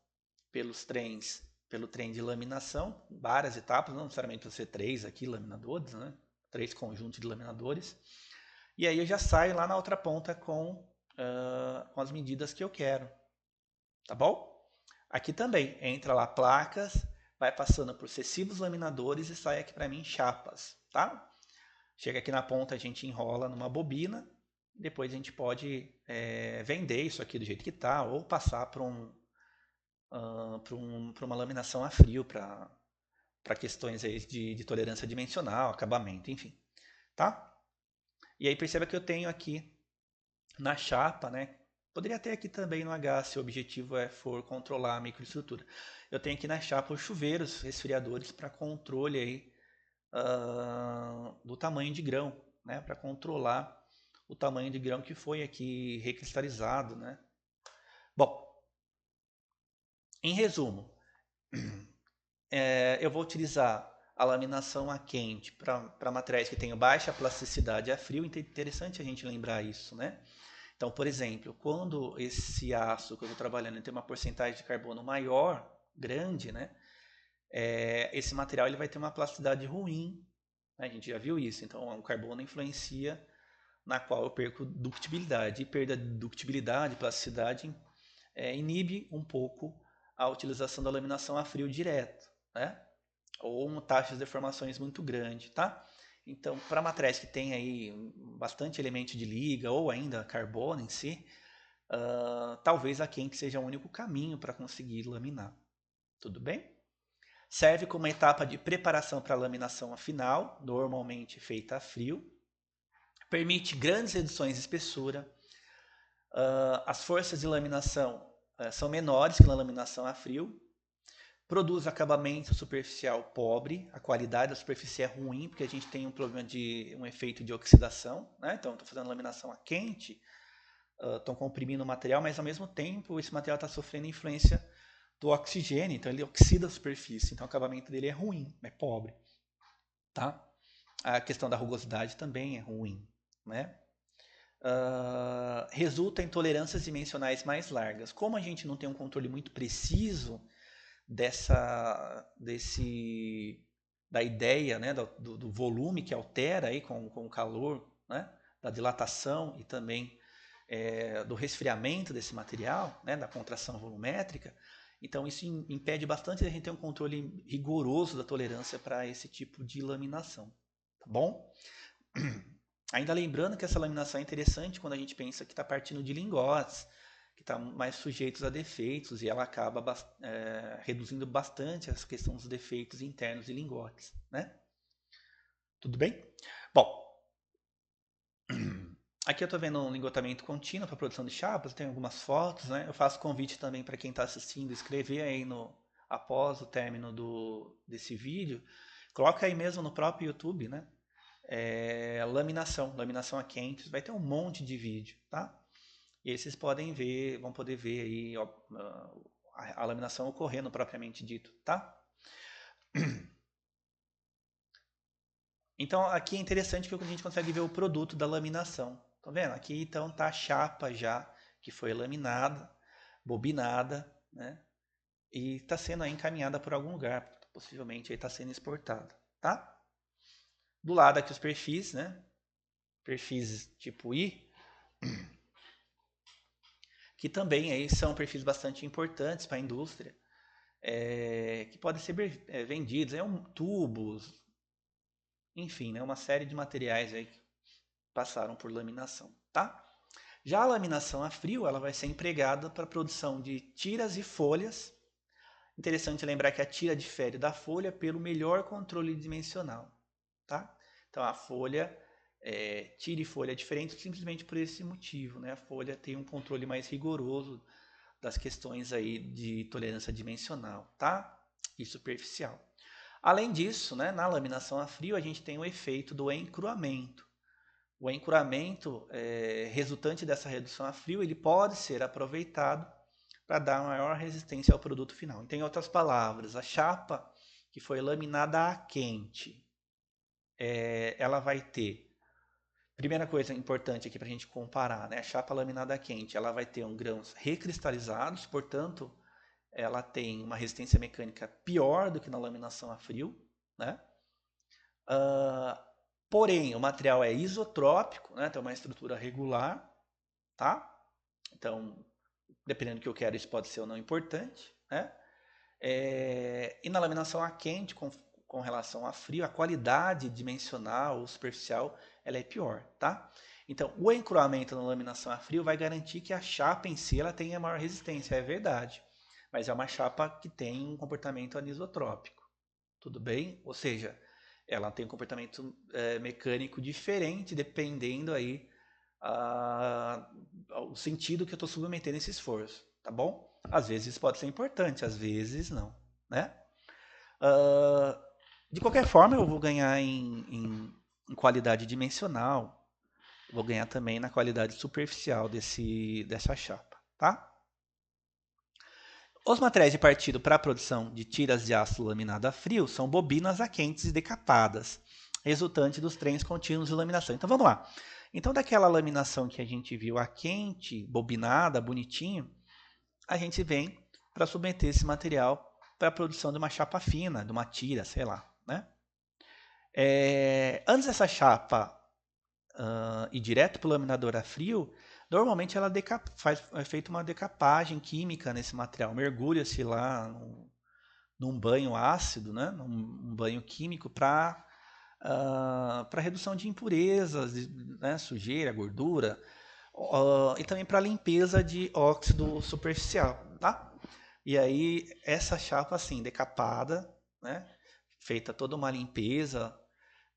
pelos trens, pelo trem de laminação, várias etapas, não necessariamente precisa ser 3 aqui laminadores, né, 3 conjuntos de laminadores. E aí eu já saio lá na outra ponta com as medidas que eu quero. Tá bom? Aqui também entra lá placas, vai passando por sucessivos laminadores e sai aqui para mim chapas, tá? Chega aqui na ponta, a gente enrola numa bobina, depois a gente pode vender isso aqui do jeito que está ou passar para uma laminação a frio para questões aí de tolerância dimensional, acabamento, enfim, tá? E aí perceba que eu tenho aqui na chapa, né? Poderia ter aqui também no H, se o objetivo for controlar a microestrutura. Eu tenho aqui na chapa os chuveiros, resfriadores para controle aí, do tamanho de grão, né? Para controlar o tamanho de grão que foi aqui recristalizado, né? Bom, em resumo, eu vou utilizar a laminação a quente para materiais que tenham baixa plasticidade a frio. Interessante a gente lembrar isso, né? Então, por exemplo, quando esse aço que eu estou trabalhando tem uma porcentagem de carbono maior, grande, né? Esse material ele vai ter uma plasticidade ruim. Né? A gente já viu isso. Então, o carbono influencia na qual eu perco ductibilidade. E perda de ductibilidade, plasticidade, inibe um pouco a utilização da laminação a frio direto, né? Ou uma taxa de deformações muito grande, tá? Então, para materiais que tem aí bastante elemento de liga ou ainda carbono em si, talvez a quente seja o único caminho para conseguir laminar. Tudo bem? Serve como etapa de preparação para a laminação final, normalmente feita a frio. Permite grandes reduções de espessura. As forças de laminação são menores que na laminação a frio. Produz acabamento superficial pobre, a qualidade da superfície é ruim, porque a gente tem um problema de um efeito de oxidação, né? Então, estou fazendo laminação a quente, estão comprimindo o material, mas ao mesmo tempo esse material está sofrendo influência do oxigênio, então ele oxida a superfície, então o acabamento dele é ruim, é pobre, tá? A questão da rugosidade também é ruim, né? Resulta em tolerâncias dimensionais mais largas. Como a gente não tem um controle muito preciso da ideia, né, do volume que altera aí com o calor, né, da dilatação e também do resfriamento desse material, né, da contração volumétrica. Então isso impede bastante a gente ter um controle rigoroso da tolerância para esse tipo de laminação, tá bom? Ainda lembrando que essa laminação é interessante quando a gente pensa que está partindo de lingotes, que estão mais sujeitos a defeitos, e ela acaba reduzindo bastante essa questão dos defeitos internos de lingotes, né? Tudo bem? Bom, aqui eu estou vendo um lingotamento contínuo para produção de chapas, tem algumas fotos, né? Eu faço convite também para quem está assistindo, escrever aí após o término desse vídeo, coloca aí mesmo no próprio YouTube, né? Laminação a quente, vai ter um monte de vídeo, tá? E aí vocês vão poder ver aí a laminação ocorrendo propriamente dito, tá? Então aqui é interessante que a gente consegue ver o produto da laminação. Tá vendo? Aqui então tá a chapa já que foi laminada, bobinada, né? E está sendo aí encaminhada por algum lugar, possivelmente está sendo exportada, tá? Do lado aqui os perfis, né? Perfis tipo I, que também aí são perfis bastante importantes para a indústria, que podem ser vendidos, tubos, enfim, né? Uma série de materiais aí que passaram por laminação, tá? Já a laminação a frio, ela vai ser empregada para a produção de tiras e folhas. Interessante lembrar que a tira difere da folha pelo melhor controle dimensional, tá? Então a folha, tira e folha é diferente simplesmente por esse motivo, né? A folha tem um controle mais rigoroso das questões aí de tolerância dimensional, tá? E superficial. Além disso, né, na laminação a frio a gente tem o efeito do encruamento. O encruamento resultante dessa redução a frio, ele pode ser aproveitado para dar maior resistência ao produto final. Então, em outras palavras, a chapa que foi laminada a quente, ela vai ter, primeira coisa importante aqui para a gente comparar, né? A chapa laminada a quente, ela vai ter grãos recristalizados, portanto, ela tem uma resistência mecânica pior do que na laminação a frio, né? Porém, o material é isotrópico, né? Tem uma estrutura regular, tá? Então, dependendo do que eu quero, isso pode ser ou não importante, né? E na laminação a quente, com relação a frio, a qualidade dimensional ou superficial ela é pior, tá? Então, o encruamento na laminação a frio vai garantir que a chapa em si ela tenha maior resistência, é verdade. Mas é uma chapa que tem um comportamento anisotrópico, tudo bem? Ou seja, ela tem um comportamento mecânico diferente dependendo aí o sentido que eu estou submetendo esse esforço, tá bom? Às vezes isso pode ser importante, às vezes não, né? De qualquer forma, eu vou ganhar em qualidade dimensional, vou ganhar também na qualidade superficial dessa chapa, tá? Os materiais de partido para a produção de tiras de aço laminado a frio são bobinas a quentes decapadas, resultante dos trens contínuos de laminação. Então vamos lá. Então daquela laminação que a gente viu a quente, bobinada, bonitinho, a gente vem para submeter esse material para a produção de uma chapa fina, de uma tira, sei lá, né? Antes dessa chapa ir direto para o laminador a frio, normalmente ela é feita uma decapagem química nesse material, mergulha-se lá num banho ácido, né? Num banho químico para redução de impurezas, né? Sujeira, gordura, e também para limpeza de óxido superficial, tá? E aí essa chapa assim decapada, né? Feita toda uma limpeza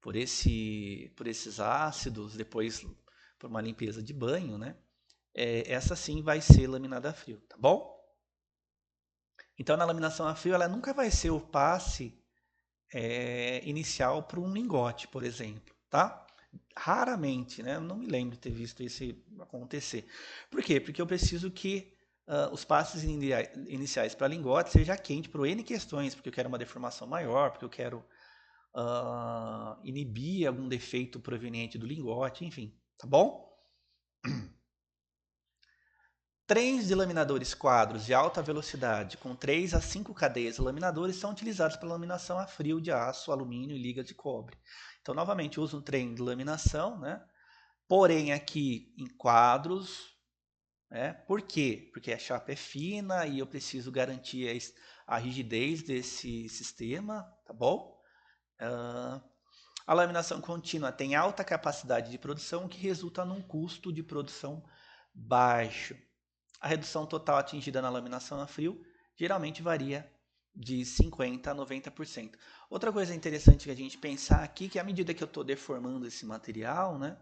por esses ácidos, depois por uma limpeza de banho, né? Essa sim vai ser laminada a frio, tá bom? Então na laminação a frio ela nunca vai ser o passe inicial para um lingote, por exemplo, tá? Raramente, né? Eu não me lembro de ter visto isso acontecer. Por quê? Porque eu preciso que os passes iniciais para lingote seja quente por N questões, porque eu quero uma deformação maior, porque eu quero inibir algum defeito proveniente do lingote, enfim, tá bom? Trens de laminadores quadros de alta velocidade com 3 a 5 cadeias de laminadores são utilizados para laminação a frio de aço, alumínio e liga de cobre. Então, novamente, uso um trem de laminação, né? Porém, aqui em quadros, né? Por quê? Porque a chapa é fina e eu preciso garantir a rigidez desse sistema, tá bom? A laminação contínua tem alta capacidade de produção, o que resulta num custo de produção baixo. A redução total atingida na laminação a frio geralmente varia de 50% a 90%. Outra coisa interessante que a gente pensar aqui é que à medida que eu estou deformando esse material, né,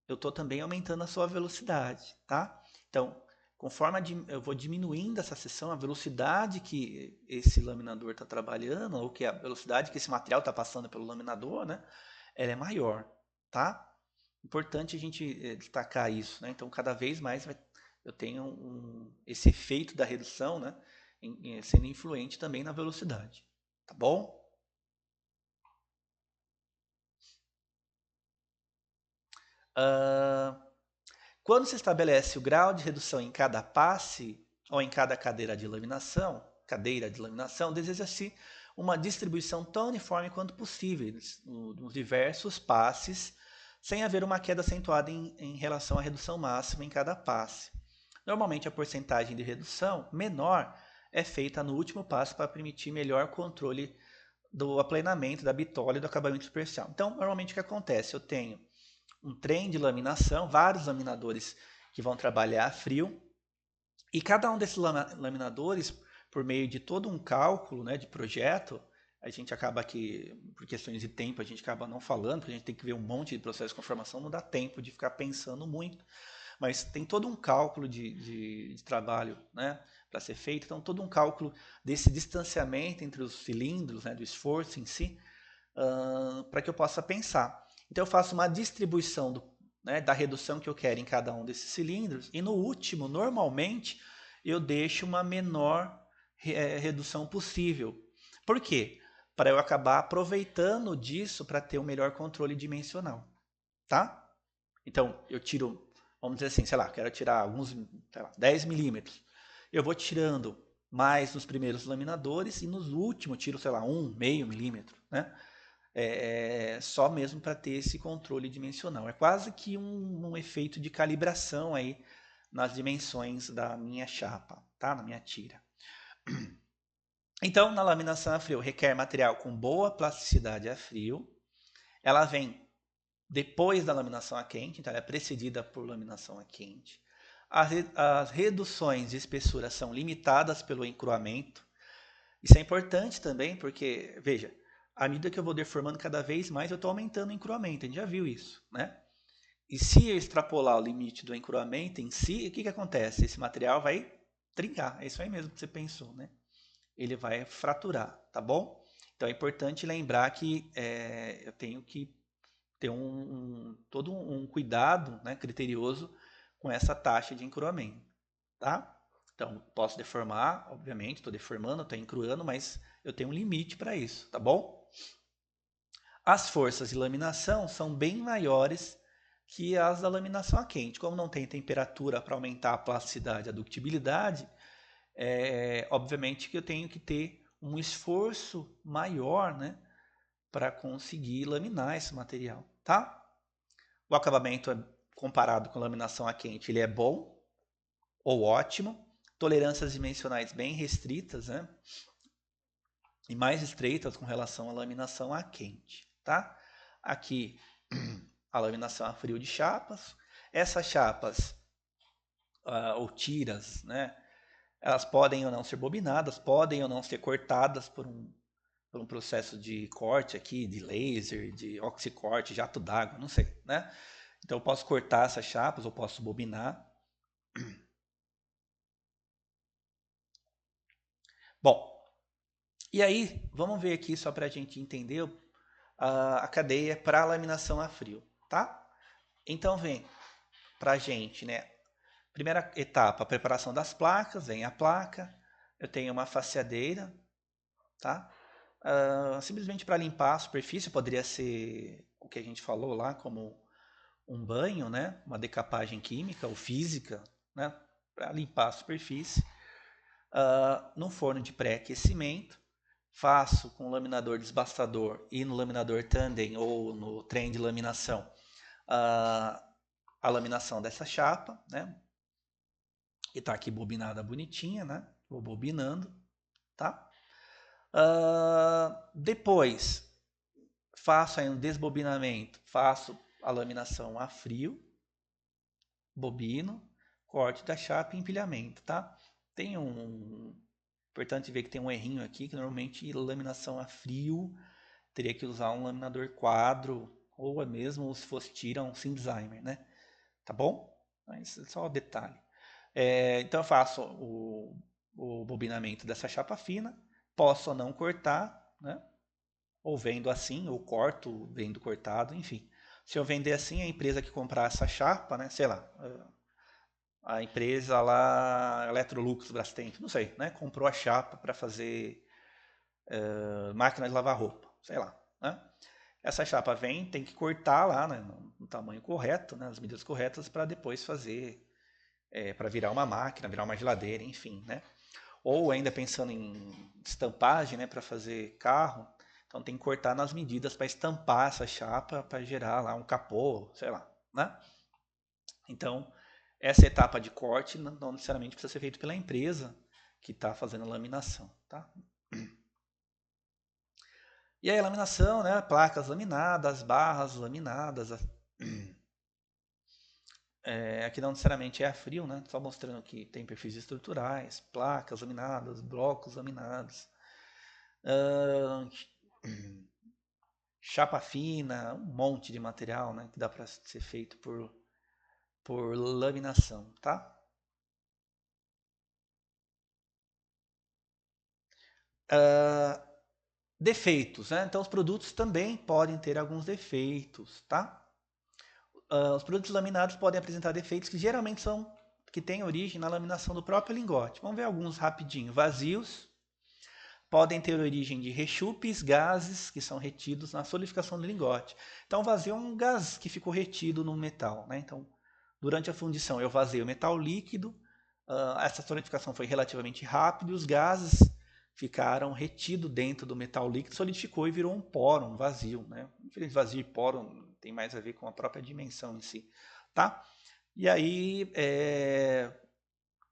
eu estou também aumentando a sua velocidade, tá? Então, conforme eu vou diminuindo essa seção, a velocidade que esse laminador está trabalhando, ou que a velocidade que esse material está passando pelo laminador, né, ela é maior, tá? Importante a gente destacar isso, né? Então, cada vez mais eu tenho esse efeito da redução, né, sendo influente também na velocidade, tá bom? Quando se estabelece o grau de redução em cada passe ou em cada cadeira de laminação, deseja-se uma distribuição tão uniforme quanto possível nos diversos passes, sem haver uma queda acentuada em relação à redução máxima em cada passe. Normalmente a porcentagem de redução menor é feita no último passo para permitir melhor controle do aplanamento da bitola e do acabamento superficial. Então, normalmente o que acontece? Eu tenho um trem de laminação, vários laminadores que vão trabalhar a frio, e cada um desses laminadores, por meio de todo um cálculo, né, de projeto, a gente acaba que, por questões de tempo, a gente acaba não falando, porque a gente tem que ver um monte de processo de conformação, não dá tempo de ficar pensando muito, mas tem todo um cálculo de trabalho, né, para ser feito, então todo um cálculo desse distanciamento entre os cilindros, né, do esforço em si, para que eu possa pensar. Então eu faço uma distribuição da redução que eu quero em cada um desses cilindros, e no último, normalmente, eu deixo uma menor redução possível. Por quê? Para eu acabar aproveitando disso para ter um melhor controle dimensional. Tá? Então, eu tiro, vamos dizer assim, sei lá, quero tirar alguns, sei lá, 10 milímetros. Eu vou tirando mais nos primeiros laminadores e nos últimos tiro, sei lá, 1,5 milímetro, né? Só mesmo para ter esse controle dimensional. É quase que um efeito de calibração aí nas dimensões da minha chapa, tá? Na minha tira. Então, na laminação a frio, requer material com boa plasticidade a frio. Ela vem depois da laminação a quente, então ela é precedida por laminação a quente. As reduções de espessura são limitadas pelo encruamento. Isso é importante também, porque, veja, à medida que eu vou deformando cada vez mais, eu estou aumentando o encruamento. A gente já viu isso, né? E se eu extrapolar o limite do encruamento em si, o que acontece? Esse material vai trincar. É isso aí mesmo que você pensou, né? Ele vai fraturar, tá bom? Então é importante lembrar que eu tenho que ter todo um cuidado, né, criterioso com essa taxa de encruamento, tá? Então, posso deformar, obviamente, estou deformando, estou encruando, mas eu tenho um limite para isso, tá bom? As forças de laminação são bem maiores que as da laminação a quente. Como não tem temperatura para aumentar a plasticidade e a ductibilidade, obviamente que eu tenho que ter um esforço maior, né, para conseguir laminar esse material, tá? O acabamento comparado com laminação a quente, ele é bom ou ótimo. Tolerâncias dimensionais bem restritas, né? E mais estreitas com relação à laminação a quente, tá? Aqui a laminação a frio de chapas. Essas chapas ou tiras, né? Elas podem ou não ser bobinadas, podem ou não ser cortadas por um processo de corte aqui, de laser, de oxicorte, jato d'água, não sei, né? Então eu posso cortar essas chapas ou posso bobinar. Bom, e aí vamos ver aqui só para a gente entender a cadeia para laminação a frio, tá? Então vem para a gente, né? Primeira etapa, a preparação das placas, vem a placa, eu tenho uma faceadeira, tá? Simplesmente para limpar a superfície, poderia ser o que a gente falou lá, como um banho, né? Uma decapagem química ou física, né? Para limpar a superfície. No forno de pré-aquecimento, faço com o laminador desbastador e no laminador tandem ou no trem de laminação a laminação dessa chapa, né? Que está aqui bobinada bonitinha, né? Vou bobinando, tá? Depois faço aí um desbobinamento, faço a laminação a frio, bobino, corte da chapa e empilhamento, tá? Tem importante ver que tem um errinho aqui, que normalmente laminação a frio teria que usar um laminador quadro, ou mesmo se fosse tira um Sindesigner, né? Tá bom? Mas é só um detalhe. Então eu faço o bobinamento dessa chapa fina, posso ou não cortar, né? Ou vendo assim, ou corto vendo cortado, enfim. Se eu vender assim, a empresa que comprar essa chapa, né? Sei lá, a empresa lá, Electrolux, Brastemp, não sei, né? Comprou a chapa para fazer máquina de lavar roupa, sei lá, né? Essa chapa vem, tem que cortar lá, né, no tamanho correto, né, as medidas corretas, para depois fazer, para virar uma máquina, virar uma geladeira, enfim, né? Ou ainda pensando em estampagem, né, para fazer carro, então tem que cortar nas medidas para estampar essa chapa para gerar lá um capô, sei lá, né? Então, essa etapa de corte não necessariamente precisa ser feita pela empresa que está fazendo a laminação, tá? E aí a laminação, né, placas laminadas, barras laminadas, aqui não necessariamente é a frio, né? Só mostrando que tem perfis estruturais, placas laminadas, blocos laminados, ah, chapa fina, um monte de material, né, que dá para ser feito por laminação, tá? Ah, defeitos, né? Então os produtos também podem ter alguns defeitos, tá? Os produtos laminados podem apresentar defeitos que geralmente são que têm origem na laminação do próprio lingote. Vamos ver alguns rapidinho. Vazios podem ter origem de rechupes, gases que são retidos na solidificação do lingote. Então, vazio é um gás que ficou retido no metal, né? Então, durante a fundição, eu vazei o metal líquido, essa solidificação foi relativamente rápida e os gases ficaram retidos dentro do metal líquido, solidificou e virou um poro, um vazio, né? Diferente vazio e poro tem mais a ver com a própria dimensão em si, tá? E aí,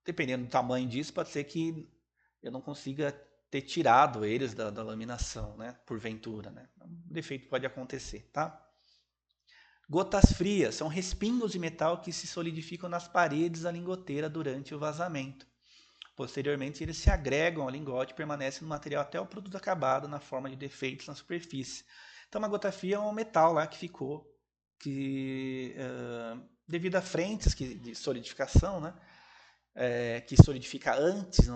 dependendo do tamanho disso, pode ser que eu não consiga ter tirado eles da laminação, né? Porventura, né? Um defeito pode acontecer, tá? Gotas frias são respingos de metal que se solidificam nas paredes da lingoteira durante o vazamento. Posteriormente, eles se agregam ao lingote e permanecem no material até o produto acabado na forma de defeitos na superfície. Então, uma gota fria é um metal lá que ficou, devido a frentes de solidificação, né? Que solidifica antes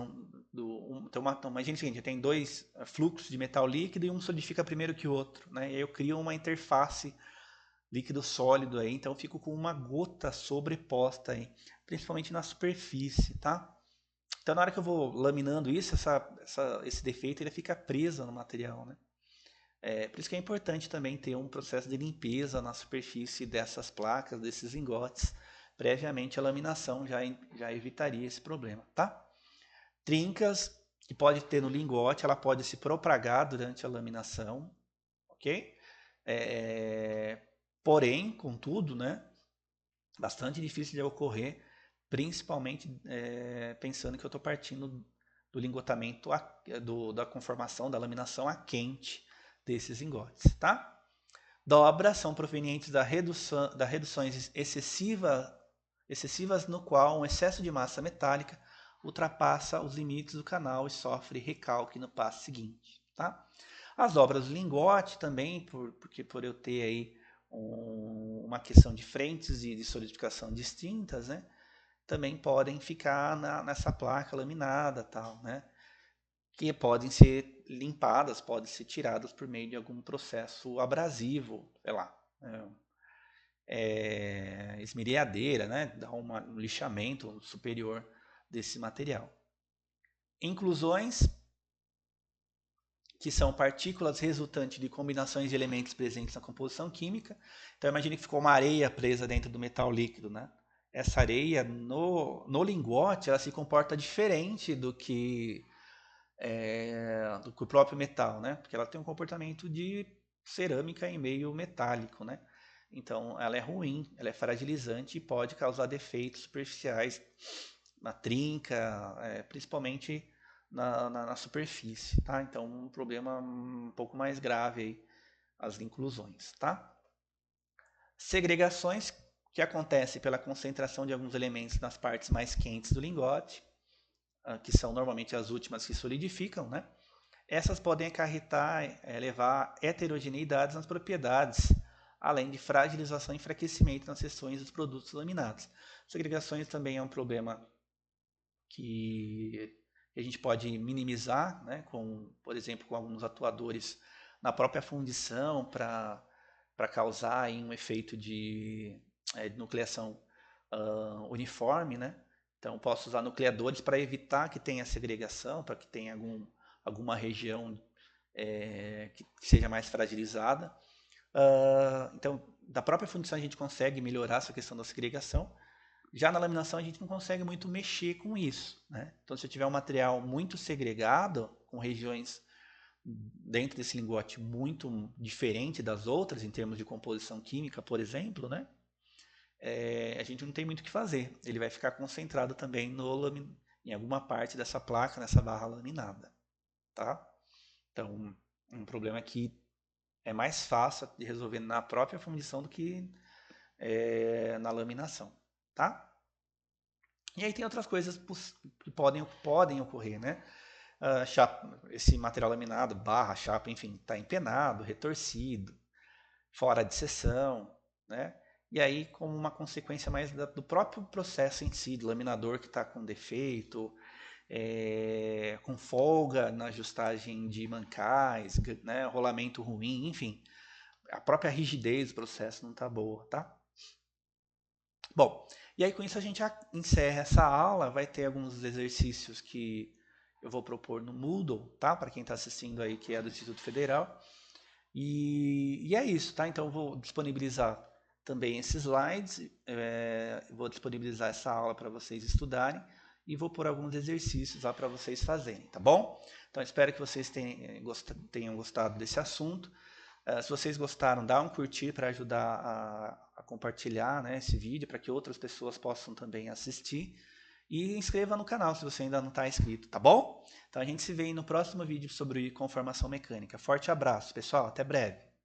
então imagine o seguinte, tem dois fluxos de metal líquido e um solidifica primeiro que o outro, né? E aí eu crio uma interface líquido sólido aí, então eu fico com uma gota sobreposta aí, principalmente na superfície, tá? Então na hora que eu vou laminando isso, esse defeito ele fica preso no material, né? Por isso que é importante também ter um processo de limpeza na superfície dessas placas, desses lingotes, previamente a laminação já evitaria esse problema, tá? Trincas que pode ter no lingote, ela pode se propagar durante a laminação, ok? Porém, contudo, né, bastante difícil de ocorrer, principalmente pensando que eu estou partindo do lingotamento, da conformação, da laminação a quente desses lingotes, tá? Dobras são provenientes da reduções excessivas no qual um excesso de massa metálica ultrapassa os limites do canal e sofre recalque no passo seguinte, tá? As dobras do lingote também, porque por eu ter aí uma questão de frentes e de solidificação distintas, né? Também podem ficar nessa placa laminada, tal, né? Que podem ser limpadas, podem ser tiradas por meio de algum processo abrasivo, sei lá, esmerilhadeira, né? Dar um lixamento superior desse material. Inclusões, que são partículas resultantes de combinações de elementos presentes na composição química. Então imagine que ficou uma areia presa dentro do metal líquido, né? Essa areia no lingote ela se comporta diferente do que o próprio metal, né? Porque ela tem um comportamento de cerâmica em meio metálico, né? Então ela é ruim, ela é fragilizante e pode causar defeitos superficiais na trinca, principalmente na superfície, tá? Então um problema um pouco mais grave aí, as inclusões, tá? Segregações que acontecem pela concentração de alguns elementos nas partes mais quentes do lingote, que são normalmente as últimas que solidificam, né? Essas podem acarretar, levar heterogeneidades nas propriedades, além de fragilização e enfraquecimento nas seções dos produtos laminados. Segregações também é um problema que a gente pode minimizar, né, por exemplo, com alguns atuadores na própria fundição para causar aí um efeito de nucleação uniforme, né? Então posso usar nucleadores para evitar que tenha segregação, para que tenha alguma região que seja mais fragilizada. Então, da própria fundição a gente consegue melhorar essa questão da segregação. Já na laminação a gente não consegue muito mexer com isso, né? Então, se eu tiver um material muito segregado, com regiões dentro desse lingote muito diferente das outras, em termos de composição química, por exemplo, né? A gente não tem muito o que fazer. Ele vai ficar concentrado também em alguma parte dessa placa, nessa barra laminada, tá? Então, um problema que é mais fácil de resolver na própria fundição do que na laminação, tá? E aí tem outras coisas que podem ocorrer, né? Esse material laminado, barra, chapa, enfim, está empenado, retorcido, fora de seção, né? E aí, como uma consequência mais do próprio processo em si, do laminador que está com defeito, com folga na ajustagem de mancais, né? Rolamento ruim, enfim, a própria rigidez do processo não está boa, tá? Bom, e aí com isso a gente encerra essa aula, vai ter alguns exercícios que eu vou propor no Moodle, tá? Para quem está assistindo aí, que é do Instituto Federal. E é isso, tá? Então eu vou disponibilizar também esses slides, vou disponibilizar essa aula para vocês estudarem e vou pôr alguns exercícios lá para vocês fazerem, tá bom? Então espero que vocês tenham gostado desse assunto. Se vocês gostaram, dá um curtir para ajudar a compartilhar, né, esse vídeo, para que outras pessoas possam também assistir. E inscreva no canal se você ainda não está inscrito, tá bom? Então a gente se vê no próximo vídeo sobre conformação mecânica. Forte abraço, pessoal. Até breve.